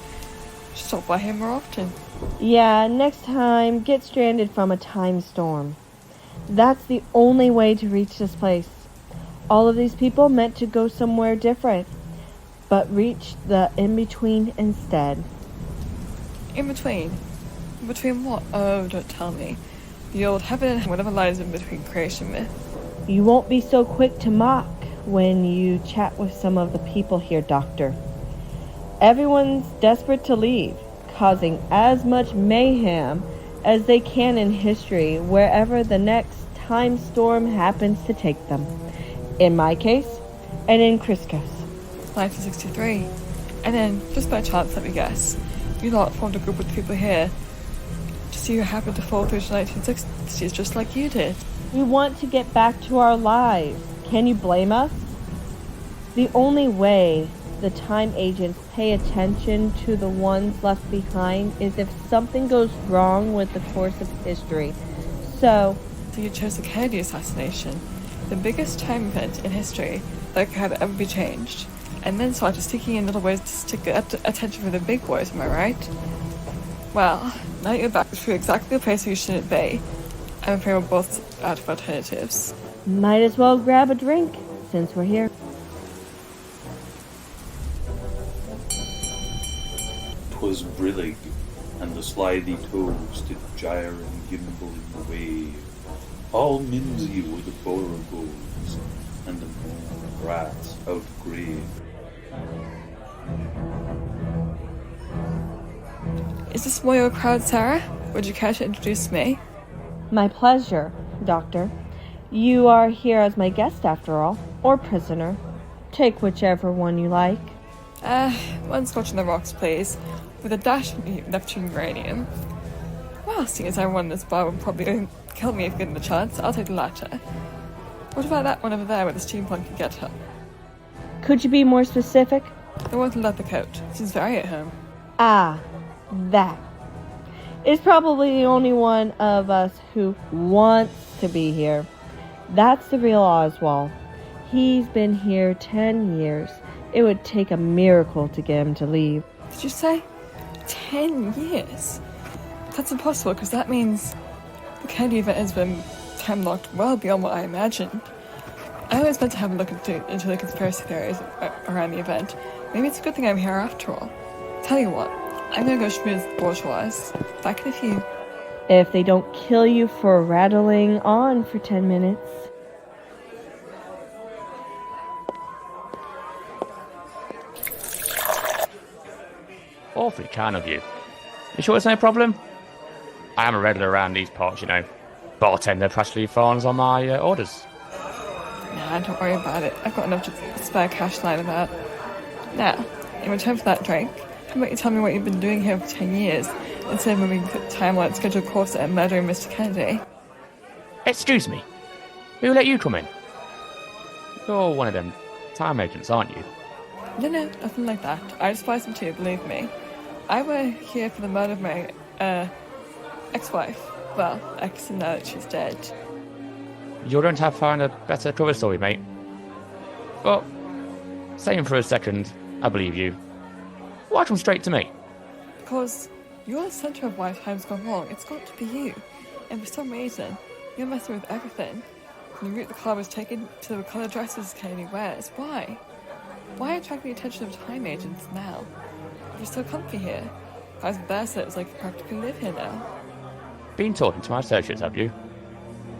Should stop by here more often. Yeah, next time, get stranded from a time storm. That's the only way to reach this place. All of these people meant to go somewhere different, but reached the in-between instead. In-between? In-between what? Oh, don't tell me. The old heaven and whatever lies in between creation myth. You won't be so quick to mock when you chat with some of the people here, Doctor. Everyone's desperate to leave, causing as much mayhem as they can in history wherever the next time storm happens to take them. In my case, and in Krasko's. 1963. And then, just by chance, let me guess, you lot formed a group of people here to see who happened to fall through the 1960s just like you did. We want to get back to our lives. Can you blame us? The only way the time agents pay attention to the ones left behind is if something goes wrong with the course of history. So you chose the Kennedy assassination, the biggest time event in history that could ever be changed, and then started sneaking in little ways to get attention from the big boys, am I right? Well, now that you're back to exactly the place where you shouldn't be, I'm afraid we're both out of alternatives. Might as well grab a drink, since we're here. 'Twas brillig, and the slithy toves did gyre and gimble in the wave. All mimsy were the borogoves, and the moon rats out of grave. Is this more your crowd, Sara? Would you care to introduce me? My pleasure, Doctor. You are here as my guest after all, or prisoner. Take whichever one you like. One scotch on the rocks, please, with a dash of Neptune uranium. Well, seeing as everyone in this bar would probably kill me if given the chance, I'll take the latter. What about that one over there where the steampunk can get her? Could you be more specific? The one with the leather coat. Seems very at home. Ah, that. It's probably the only one of us who wants to be here. That's the real Oswald. He's been here 10 years. It would take a miracle to get him to leave. Did you say 10 years? That's impossible, because that means the Kennedy event has been time-locked well beyond what I imagined. I always meant to have a look into the conspiracy theories around the event. Maybe it's a good thing I'm here after all. Tell you what, I'm gonna go schmooze the bourgeois. Back in a few. If they don't kill you for rattling on for 10 minutes. Awfully kind of you. You sure it's no problem? I am a regular around these parts, you know. Bartender practically fawns on my orders. Nah, don't worry about it. I've got enough to spare cash lying about. Now, in return for that drink, how about you tell me what you've been doing here for 10 years, instead of moving quick time on scheduled course and murdering Mr. Kennedy? Excuse me. Who let you come in? You're one of them time agents, aren't you? No, nothing like that. I despise them too, believe me. I were here for the murder of my, ex-wife. Well, ex, and now that she's dead. You're going to have to find a better cover story, mate. But, saying for a second, I believe you. Why come straight to me? Because you're the centre of why time's gone wrong. It's got to be you. And for some reason, you're messing with everything. The route the car was taken to the colour dresses Kennedy wears. Why? Why attract the attention of time agents now? You're so comfy here. Guys with their sets like you practically live here now. Been talking to my associates, have you?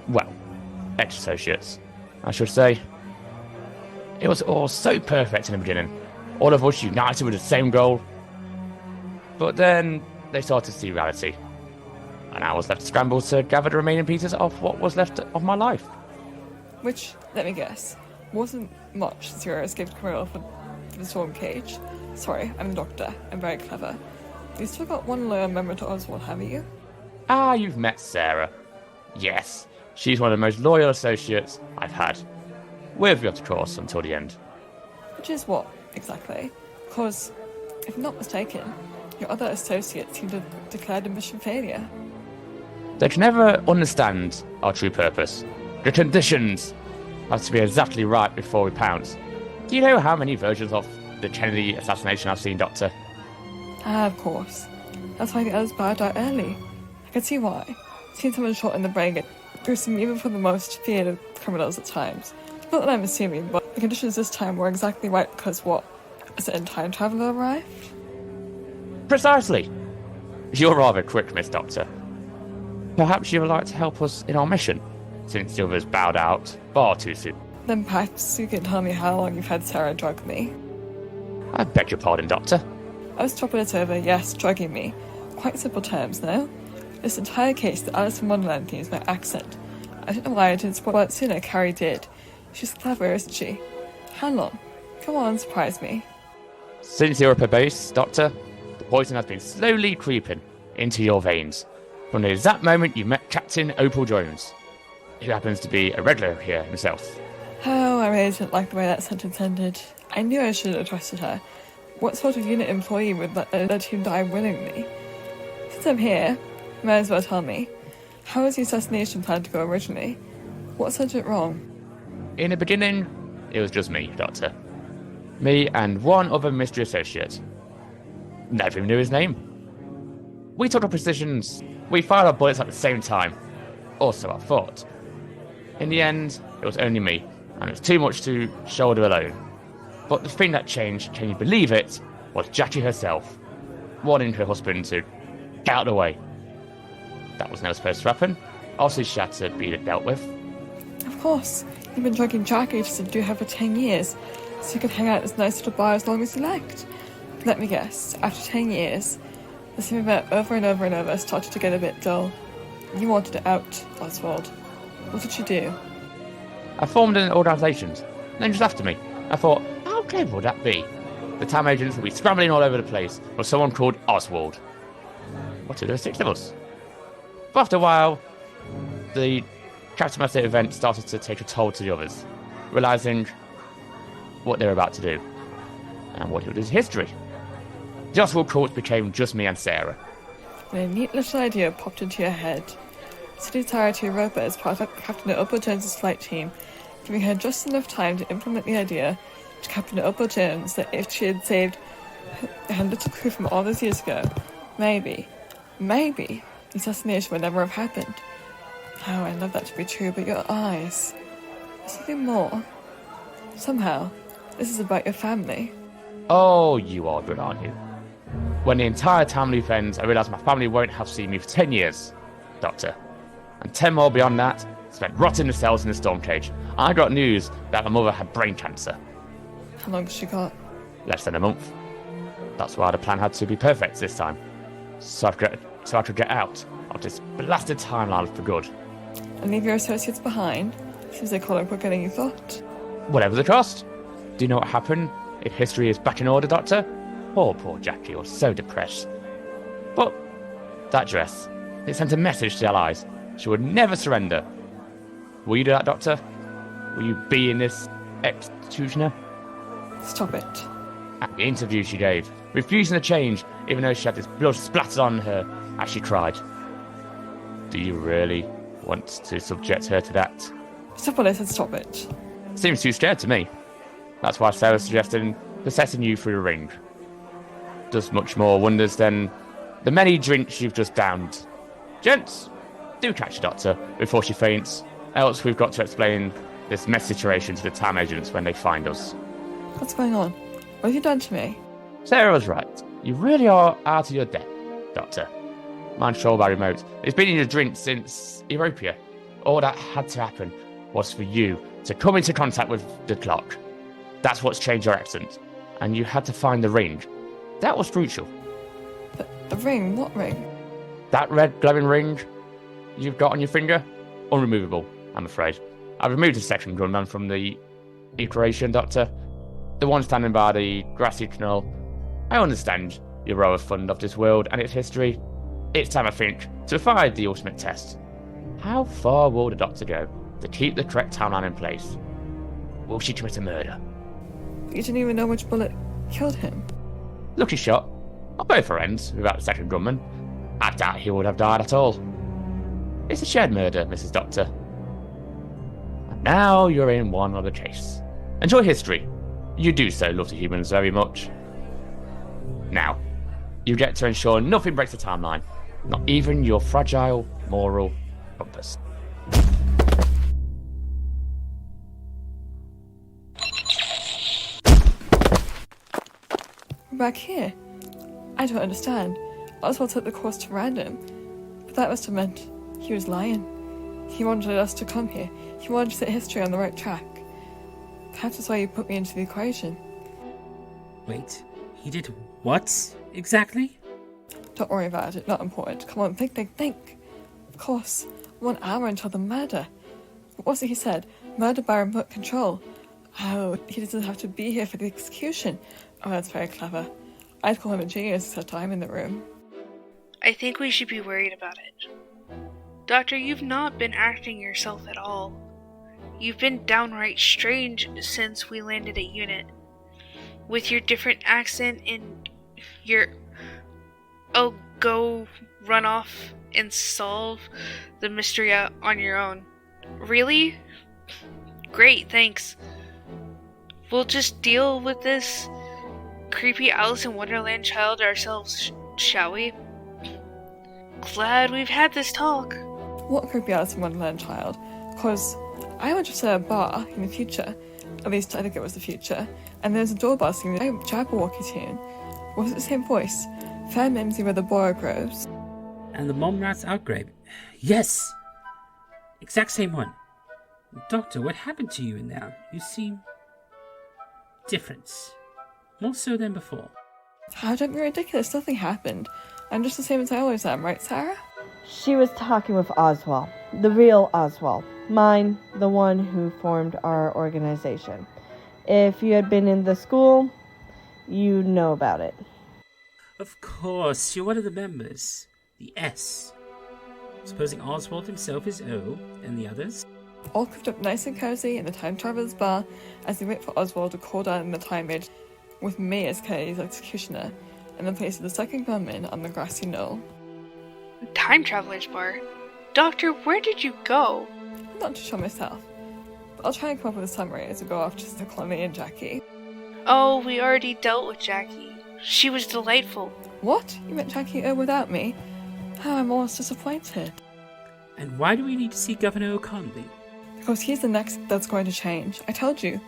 Well, ex-associates, I should say. It was all so perfect in the beginning. All of us united with the same goal. But then they started to see reality. And I was left to scramble to gather the remaining pieces of what was left of my life. Which, let me guess, wasn't much since your escaped criminal from the storm cage. Sorry, I'm a doctor. I'm very clever. You still got one loyal member to Oswald, haven't you? Ah, you've met Sara. Yes, she's one of the most loyal associates I've had. We'll be up to course until the end. Which is what, exactly? Because, if I'm not mistaken, your other associates seem to have declared a mission failure. They can never understand our true purpose. The conditions have to be exactly right before we pounce. Do you know how many versions of the Kennedy assassination I've seen, Doctor? Ah, of course. That's why the others bowed out early. I can see why. Seeing someone shot in the brain get gruesome even for the most feared of criminals at times. Not that I'm assuming, but the conditions this time were exactly right because what? A certain time traveller arrived? Precisely. You're rather quick, Miss Doctor. Perhaps you would like to help us in our mission, since the others bowed out far too soon. Then perhaps you can tell me how long you've had Sara drug me. I beg your pardon, Doctor. I was dropping it over, yes, drugging me. Quite simple terms, no? This entire case, the Alice in Wonderland theme is my accent. I don't know why I didn't spot it sooner, Carrie did. She's clever, isn't she? How long? Come on, surprise me. Since you're up at base, Doctor, the poison has been slowly creeping into your veins. From the exact moment you met Captain Opal Jones, who happens to be a regular here himself. Oh, I really didn't like the way that sentence ended. I knew I shouldn't have trusted her. What sort of unit employee would let him die willingly? Since I'm here, you might as well tell me. How was the assassination planned to go originally? What sent it wrong? In the beginning, it was just me, Doctor. Me and one other mystery associate. Never even knew his name. We took our positions. We fired our bullets at the same time. Also, I thought. In the end, it was only me, and it was too much to shoulder alone. But the thing that changed, can you believe it, was Jackie herself, warning her husband to get out of the way. That was never supposed to happen. Also, she had to be dealt with. Of course. You've been drugging Jackie just to do her for 10 years, so you could hang out at this nice little bar as long as you liked. Let me guess, after 10 years, the same event over and over and over started to get a bit dull. You wanted it out, Oswald. What did you do? I formed an organisation, then just after me. I thought, how clever would that be? The time agents would be scrambling all over the place with someone called Oswald. What are there 6 of us? But after a while, the Captain Master event started to take a toll to the others, realising what they were about to do, and what it was history. The Oswald cult became just me and Sara. And a neat little idea popped into your head. Sending Sara to Europa as part of Captain Opal Jones' flight team, giving her just enough time to implement the idea to Captain Opal Jones that if she had saved her little crew from all those years ago, maybe, the assassination would never have happened. Oh, I love that to be true, but your eyes... There's something more. Somehow, this is about your family. Oh, you are good, aren't you? When the entire town leave ends, I realise my family won't have seen me for 10 years. Doctor. And 10 more beyond that spent rotting the cells in the storm cage. I got news that my mother had brain cancer. How long has she got? Less than a month. That's why the plan had to be perfect this time. So I could get out of this blasted timeline for good. And leave your associates behind? Seems they call it quicker than you thought. Whatever the cost. Do you know what happened if history is back in order, Doctor? Poor Jackie was so depressed. But that dress, it sent a message to the Allies. She would never surrender. Will you do that, Doctor? Will you be in this executioner? Stop it. At the interview she gave, refusing to change, even though she had this blood splattered on her as she cried. Do you really want to subject her to that? Stop what I said, stop it. Seems too scared to me. That's why Sarah's suggesting possessing you through the ring. Does much more wonders than the many drinks you've just downed. Gents, do catch the Doctor before she faints, else we've got to explain this mess situation to the town agents when they find us. What's going on? What have you done to me? Sarah was right. You really are out of your depth, Doctor. Mind control by remote. It's been in your drink since Europia. All that had to happen was for you to come into contact with the clock. That's what's changed your accent. And you had to find the ring. That was crucial. The ring? What ring? That red glowing ring you've got on your finger? Unremovable, I'm afraid. I've removed the second gunman from the equation, Doctor. The one standing by the grassy knoll. I understand you're rather fond of this world and its history. It's time, I think, to provide the ultimate test. How far will the Doctor go to keep the correct timeline in place? Will she commit a murder? You didn't even know which bullet killed him. Lucky shot. Not both friends without the second gunman. I doubt he would have died at all. It's a shared murder, Mrs. Doctor. And now you're in one other case. Enjoy history. You do so love the humans very much. Now, you get to ensure nothing breaks the timeline. Not even your fragile moral compass. We're back here. I don't understand. Oswald took the course to random, but that must have meant he was lying. He wanted us to come here. He wanted to set history on the right track. Perhaps that's why you put me into the equation. Wait, he did what exactly? Don't worry about it, not important. Come on, think. Of course, 1 hour until the murder. What was it he said? Murder by remote control. Oh, he doesn't have to be here for the execution. Oh, that's very clever. I'd call him a genius except I'm in the room. I think we should be worried about it. Doctor, you've not been acting yourself at all. You've been downright strange since we landed at Unit. With your different accent and your... Oh, go run off and solve the mystery on your own. Really? Great, thanks. We'll just deal with this creepy Alice in Wonderland child ourselves, shall we? Glad we've had this talk. What creepy Alice in Wonderland child? Because I went to a bar in the future. At least I think it was the future. And there's a doorbell singing the Jabberwocky tune. Was it the same voice? Fair Mimsy where the boar grows. And the mom rat's outgrabe. Yes! Exact same one. Doctor, what happened to you in there? You seem... different. More so than before. Oh, don't be ridiculous. Nothing happened. I'm just the same as I always am, right, Sara? She was talking with Oswald. The real Oswald. Mine, the one who formed our organization. If you had been in the school, you'd know about it. Of course, you're one of the members. The S. Supposing Oswald himself is O, and the others? All cooped up nice and cozy in the Time Traveler's bar as they wait for Oswald to call down in the Time Age, with me as Kennedy's executioner, in the place of the second gunman on the grassy knoll. Time Traveler's bar? Doctor, where did you go? I'm not too sure myself, but I'll try and come up with a summary as we go off to Chloe and Jackie. Oh, we already dealt with Jackie. She was delightful. What? You met Jackie O without me? How I'm almost disappointed. And why do we need to see Governor O'Conley? Because he's the next that's going to change. I told you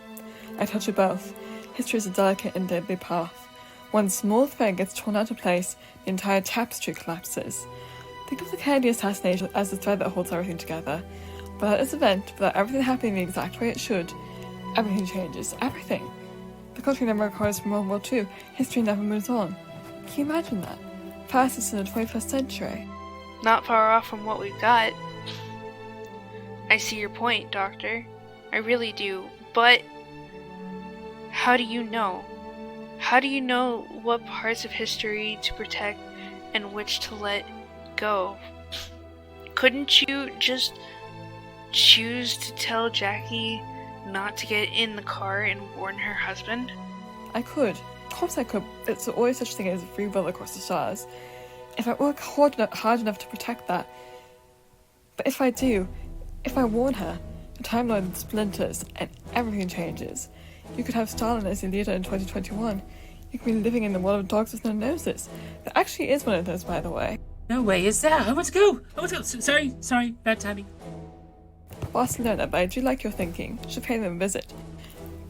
both. History is a delicate and deadly path. One small thread gets torn out of place, the entire tapestry collapses. Think of the Kennedy assassination as the thread that holds everything together. Without this event, without everything happening the exact way it should, everything changes. Everything. The country never recovers from World War II. History never moves on. Can you imagine that? Fastest in the 21st century. Not far off from what we've got. I see your point, Doctor. I really do. But how do you know? How do you know what parts of history to protect and which to let go? Couldn't you just choose to tell Jackie not to get in the car and warn her husband? I could. Of course I could. It's always such a thing as a free will across the stars. If I work hard enough to protect that. But if I do, if I warn her, the timeline splinters and everything changes. You could have Stalin as your leader in 2021. You could be living in the world of dogs with no noses. There actually is one of those, by the way. No way, is there? I want to go! Sorry, bad timing. Barcelona, but I do like your thinking. Should pay them a visit.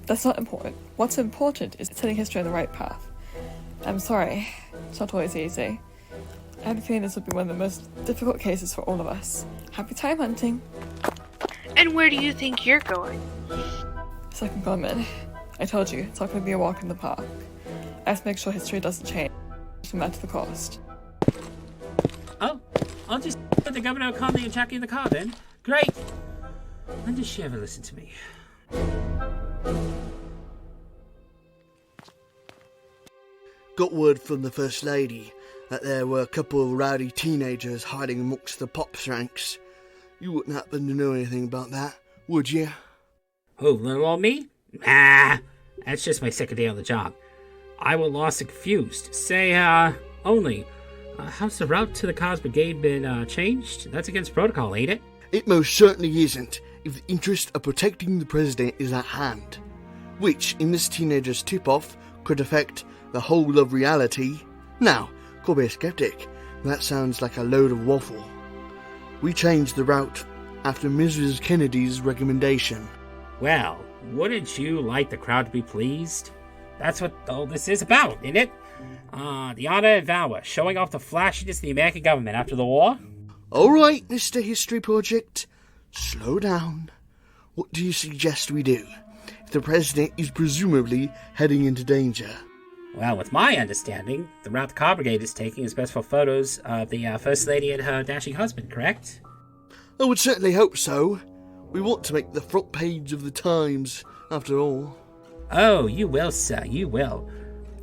That's not important. What's important is setting history on the right path. I'm sorry, it's not always easy. I have a feeling this will be one of the most difficult cases for all of us. Happy time hunting. And where do you think you're going? Second comment. I told you, it's not going to be a walk in the park. I have to make sure history doesn't change, no matter the cost. Oh, I'll just put the Governor Conley and Jackie in the car then. Great! When does she ever listen to me? Got word from the First Lady that there were a couple of rowdy teenagers hiding amongst the Pops ranks. You wouldn't happen to know anything about that, would you? Who, little old me? Nah, that's just my second day on the job. I was lost and confused. Say, only, how's the route to the Cause Brigade been, changed? That's against protocol, ain't it? It most certainly isn't, if the interest of protecting the President is at hand. Which, in this teenager's tip-off, could affect the whole of reality. Now, call me a skeptic. That sounds like a load of waffle. We changed the route after Mrs. Kennedy's recommendation. Well, wouldn't you like the crowd to be pleased? That's what all this is about, isn't it? The honor and valor, showing off the flashiness of the American government after the war? Alright, Mr. History Project. Slow down. What do you suggest we do, if the President is presumably heading into danger? Well, with my understanding, the route the Car Brigade is taking is best for photos of the First Lady and her dashing husband, correct? I would certainly hope so. We want to make the front page of the Times, after all. Oh, you will, sir, you will.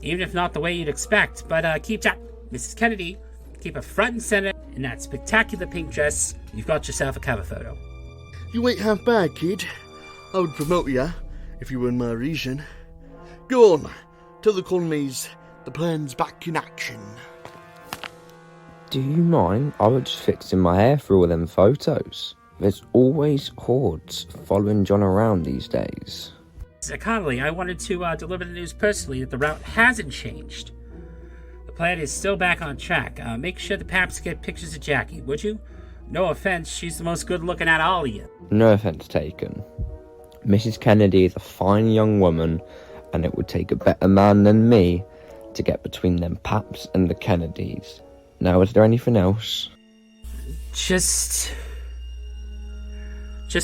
Even if not the way you'd expect, but keep Mrs. Kennedy, keep her front and center in that spectacular pink dress. You've got yourself a cover photo. You ain't half bad, kid. I would promote ya, if you were in my region. Go on, tell the colonies the plan's back in action. Do you mind? I was just fixing my hair for all them photos. There's always hordes following John around these days. Sir Connolly, I wanted to deliver the news personally that the route hasn't changed. The plan is still back on track. Make sure the Paps get pictures of Jackie, would you? No offense, she's the most good-looking out of all of you. No offense taken. Mrs. Kennedy is a fine young woman, and it would take a better man than me to get between them Paps and the Kennedys. Now, is there anything else? Just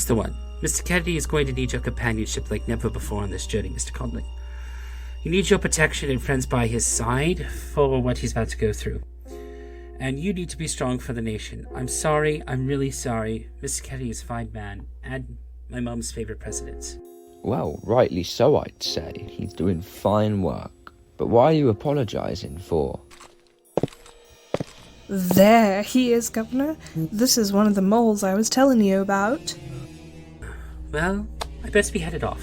the one. Mr. Kennedy is going to need your companionship like never before on this journey, Mr. Conley. He needs your protection and friends by his side for what he's about to go through. And you need to be strong for the nation. I'm sorry, I'm really sorry. Mr. Kennedy is a fine man, and my mom's favorite president. Well, rightly so, I'd say. He's doing fine work. But why are you apologising for? There he is, Governor. This is one of the moles I was telling you about. Well, I best be headed off.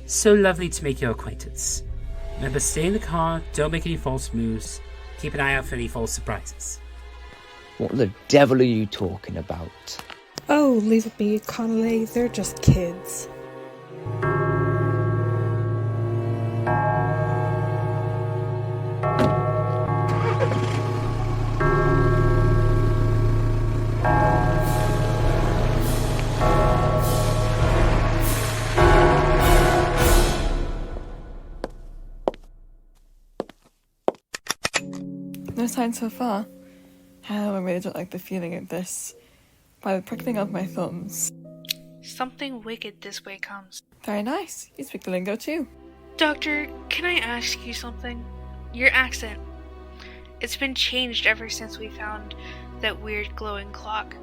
So lovely to make your acquaintance. Remember, stay in the car, don't make any false moves, keep an eye out for any false surprises. What the devil are you talking about? Oh, leave it be, Connolly. They're just kids. No sign so far. Oh, I really don't like the feeling of this. By the prickling of my thumbs. Something wicked this way comes. Very nice. You speak the lingo too. Doctor, can I ask you something? Your accent. It's been changed ever since we found that weird glowing clock.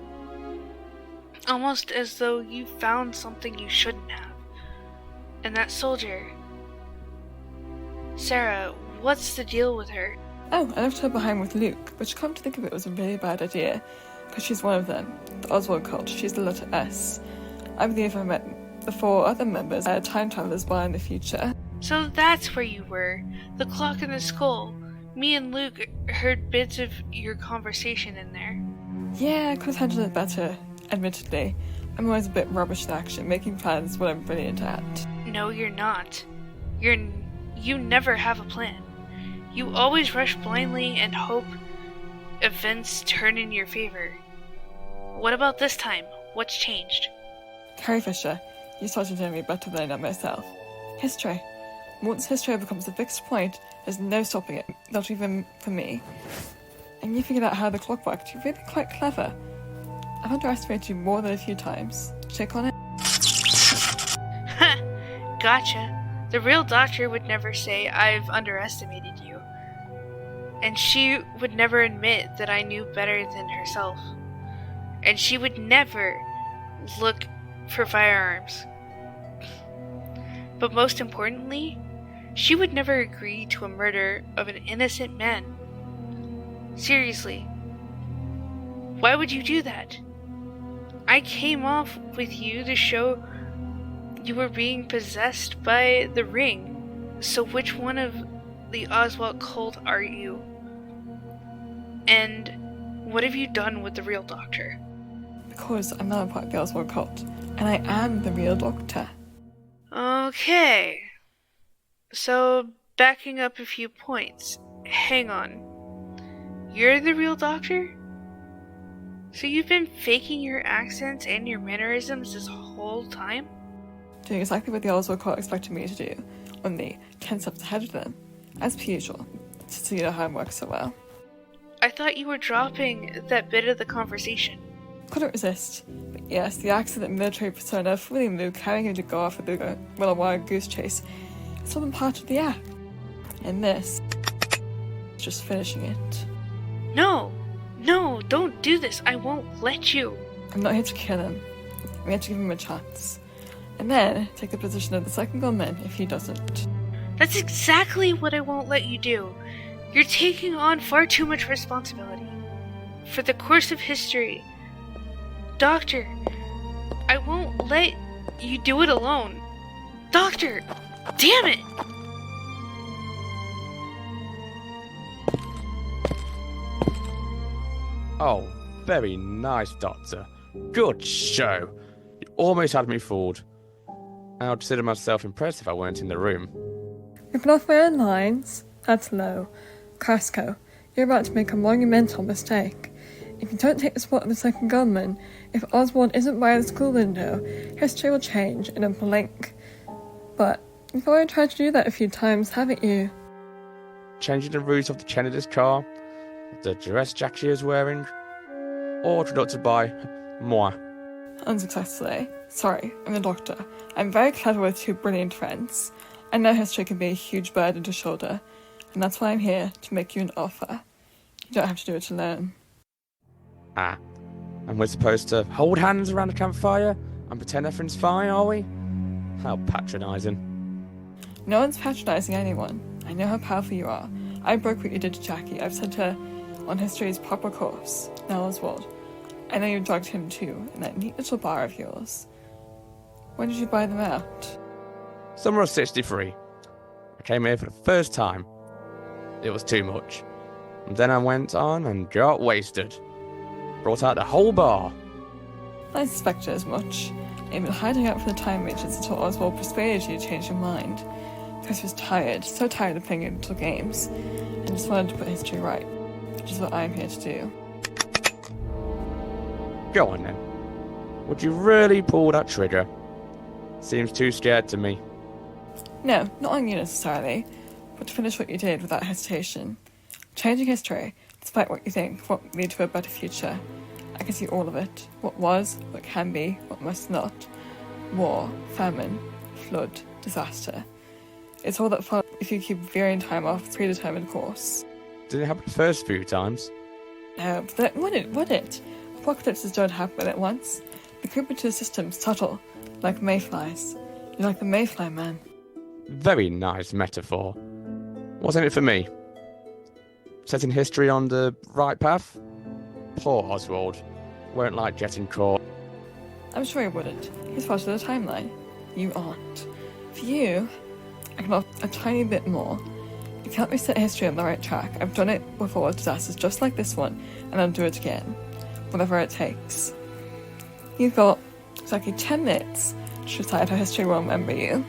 Almost as though you found something you shouldn't have. And that soldier. Sara, what's the deal with her? Oh, I left her behind with Luke, which come to think of it was a really bad idea, because she's one of them, the Oswald cult. She's the letter S. I believe I met the 4 other members at time travelers while in the future. So that's where you were. The clock in the skull. Me and Luke heard bits of your conversation in there. Yeah, I could have handled it better, admittedly. I'm always a bit rubbish at action, making plans what I'm brilliant at. No, you're not. You never have a plan. You always rush blindly and hope events turn in your favor. What about this time? What's changed? Carrie Fisher, you started to know me better than I know myself. History. Once history becomes a fixed point, there's no stopping it, not even for me. And you figured out how the clock worked. You're really quite clever. I've underestimated you more than a few times. Check on it. Ha! Gotcha. The real doctor would never say I've underestimated you. And she would never admit that I knew better than herself. And she would never look for firearms. But most importantly, she would never agree to a murder of an innocent man. Seriously. Why would you do that? I came off with you to show you were being possessed by the ring. So which one of the Oswald cult are you? And what have you done with the real doctor? Because I'm not a part of the Oswald cult, and I am the real doctor. Okay. So, backing up a few points. Hang on. You're the real doctor? So you've been faking your accents and your mannerisms this whole time? Doing exactly what the Oswald cult expected me to do, only 10 steps ahead of them, as per usual, so you know how it works so well. I thought you were dropping that bit of the conversation. Couldn't resist. But yes, the accident military persona fooling Luke, carrying him to go off with a wild goose chase, it's all been part of the act. And this, just finishing it. No, don't do this. I won't let you. I'm not here to kill him. I'm here to give him a chance. And then take the position of the second gunman if he doesn't. That's exactly what I won't let you do. You're taking on far too much responsibility. For the course of history. Doctor, I won't let you do it alone. Doctor, damn it! Oh, very nice, Doctor. Good show. You almost had me fooled. I'd consider myself impressed if I weren't in the room. Ripping off my own lines? That's low. Krasko, you're about to make a monumental mistake. If you don't take the spot of the second gunman, if Oswald isn't by the school window, history will change in a blink. But you've already tried to do that a few times, haven't you? Changing the route of the Kennedy's car, the dress Jack she is wearing, or conducted by moi. Unsuccessfully. Sorry, I'm the doctor. I'm very clever with 2 brilliant friends. I know history can be a huge burden to shoulder, and that's why I'm here to make you an offer. You don't have to do it alone. Ah, and we're supposed to hold hands around a campfire and pretend everything's fine, are we? How patronising. No one's patronising anyone. I know how powerful you are. I broke what you did to Jackie. I've sent her on history's proper course. Now Oswald. I know you drugged him too, in that neat little bar of yours. When did you buy them out? Summer of 63. I came here for the first time. It was too much. And then I went on and got wasted. Brought out the whole bar. I suspected as much. You've been hiding out from the time witches until Oswald persuaded you to change your mind. Because he was tired, so tired of playing little games, and just wanted to put history right, which is what I'm here to do. Go on then. Would you really pull that trigger? Seems too scared to me. No, not on you necessarily, but to finish what you did without hesitation. Changing history, Despite what you think won't lead to a better future, I can see all of it. What was, what can be, what must not. War, famine, flood, disaster. It's all that follows if you keep veering time off a predetermined course. Did it happen the first few times? No, but that wouldn't. Apocalypses don't happen at once. The creep into the system's subtle, like mayflies. You're like the mayfly man. Very nice metaphor. Wasn't it for me? Setting history on the right path? Poor Oswald. Won't like getting caught. I'm sure he wouldn't. He's part of the timeline. You aren't. For you, I can offer a tiny bit more. You can help me set history on the right track. I've done it before with disasters just like this one, and I'll do it again. Whatever it takes. You've got exactly 10 minutes to decide how history will remember you.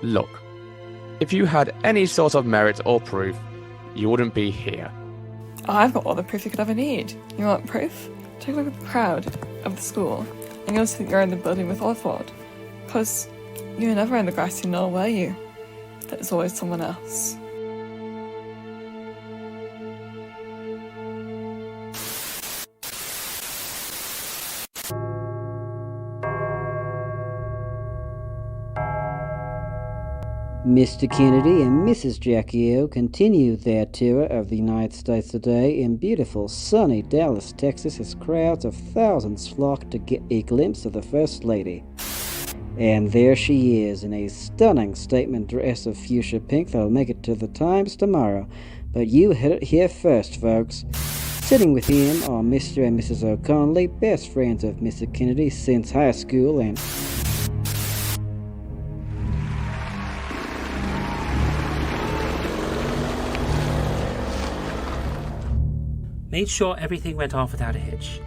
Look, if you had any sort of merit or proof, you wouldn't be here. I've got all the proof you could ever need. You want proof? Take a look at the crowd of the school, and you'll see that you're in the building with Oswald. Because you were never in the grassy knoll, were you? There's always someone else. Mr. Kennedy and Mrs. Jackie O continue their tour of the United States today in beautiful, sunny Dallas, Texas, as crowds of thousands flock to get a glimpse of the First Lady. And there she is, in a stunning statement dress of fuchsia pink that'll make it to the Times tomorrow. But you heard it here first, folks. Sitting with him are Mr. and Mrs. O'Connelly, best friends of Mr. Kennedy since high school, and made sure everything went off without a hitch.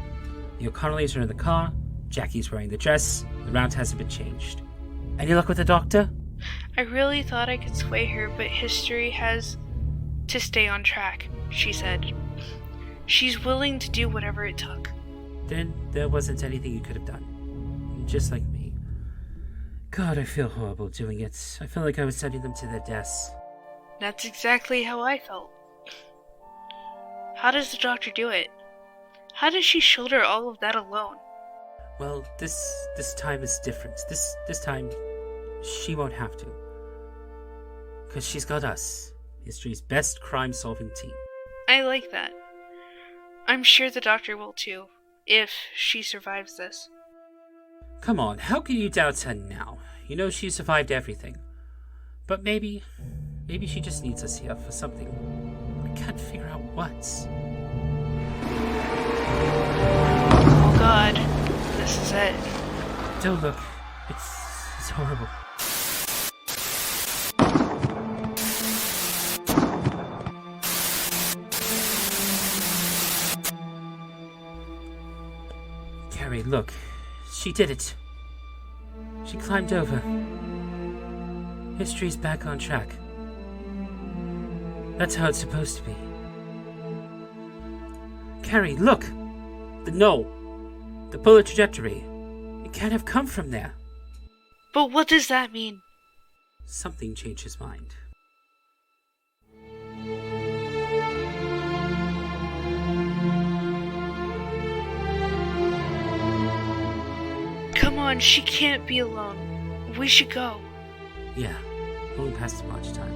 The O'Connellys are in the car, Jackie's wearing the dress, the route hasn't been changed. Any luck with the doctor? I really thought I could sway her, but history has to stay on track, she said. She's willing to do whatever it took. Then there wasn't anything you could have done. Just like me. God, I feel horrible doing it. I feel like I was sending them to their deaths. That's exactly how I felt. How does the doctor do it? How does she shoulder all of that alone? Well, this time is different. This time, she won't have to. Because she's got us. History's best crime-solving team. I like that. I'm sure the doctor will too, if she survives this. Come on, how can you doubt her now? You know she survived everything. But maybe she just needs us here for something. I can't figure out what. Oh God, this is it. Don't look. It's horrible. Carrie, look. She did it. She climbed over. History's back on track. That's how it's supposed to be. Carrie, look! The knoll. The polar trajectory. It can't have come from there. But what does that mean? Something changed his mind. Come on, she can't be alone. We should go. Yeah, long past much time.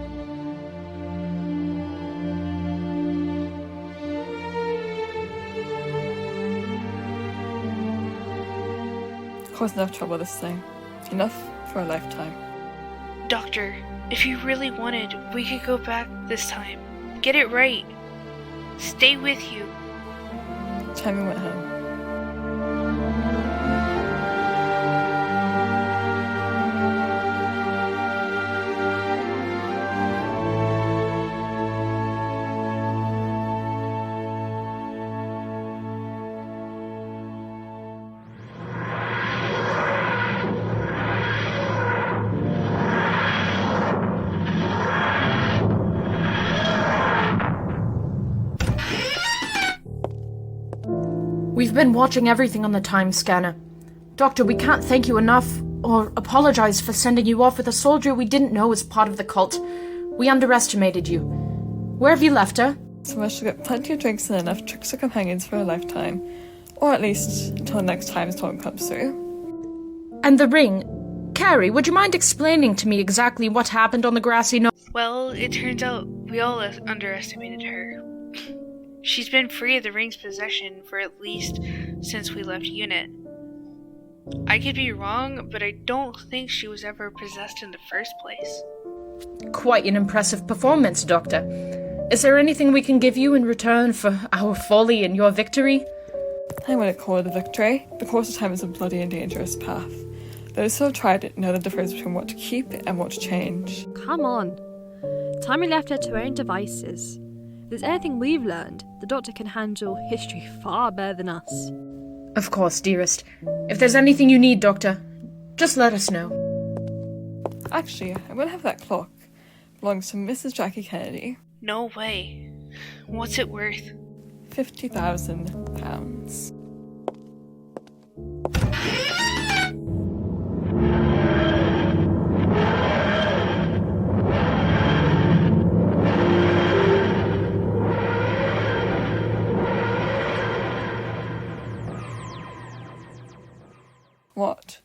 Caused enough trouble this thing. Enough for a lifetime. Doctor, if you really wanted, we could go back this time. Get it right. Stay with you. Time we went home. We've been watching everything on the time scanner. Doctor, we can't thank you enough or apologize for sending you off with a soldier we didn't know was part of the cult. We underestimated you. Where have you left her? So I shall get plenty of drinks and enough trickster companions for a lifetime. Or at least until next time Storm comes through. And the ring. Carrie, would you mind explaining to me exactly what happened on the grassy knoll? Well, it turns out we all underestimated her. She's been free of the ring's possession for at least since we left unit. I could be wrong, but I don't think she was ever possessed in the first place. Quite an impressive performance, Doctor. Is there anything we can give you in return for our folly and your victory? I wouldn't call it a victory. The course of time is a bloody and dangerous path. Those who have tried it know the difference between what to keep and what to change. Come on. Time we left her to her own devices. If there's anything we've learned, the Doctor can handle history far better than us. Of course, dearest. If there's anything you need, Doctor, just let us know. Actually, I'm going to have that clock. Belongs to Mrs. Jackie Kennedy. No way. What's it worth? £50,000. What?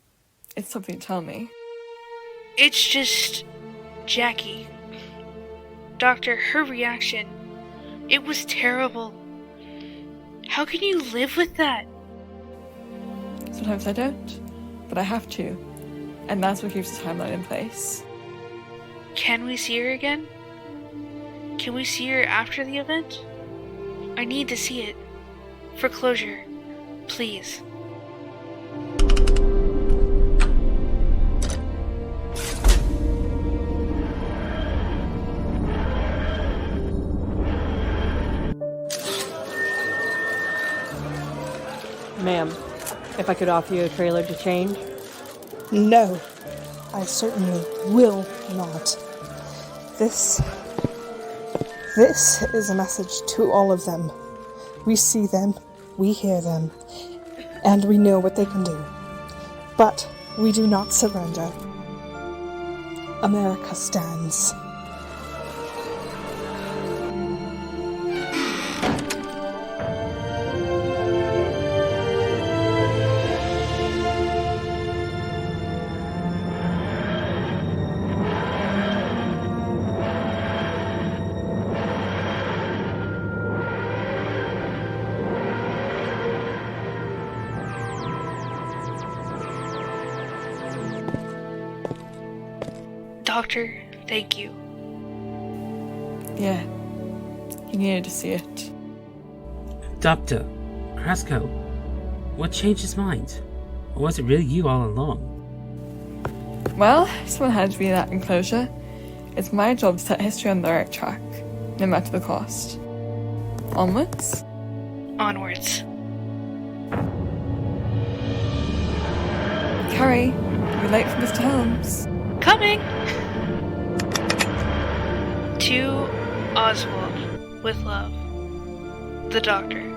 It's something to tell me. It's just Jackie. Doctor, her reaction. It was terrible. How can you live with that? Sometimes I don't, but I have to. And that's what keeps the timeline in place. Can we see her again? Can we see her after the event? I need to see it. For closure. Please. Ma'am, if I could offer you a trailer to change? No, I certainly will not. This is a message to all of them. We see them, we hear them, and we know what they can do. But we do not surrender. America stands. Doctor, thank you. Yeah, he needed to see it. Doctor, Krasko, what changed his mind? Or was it really you all along? Well, someone had to be in that enclosure. It's my job to set history on the right track, no matter the cost. Onwards? Onwards. Carrie, you're late for Mr. Holmes. Coming! To Oswald, with love. The Doctor.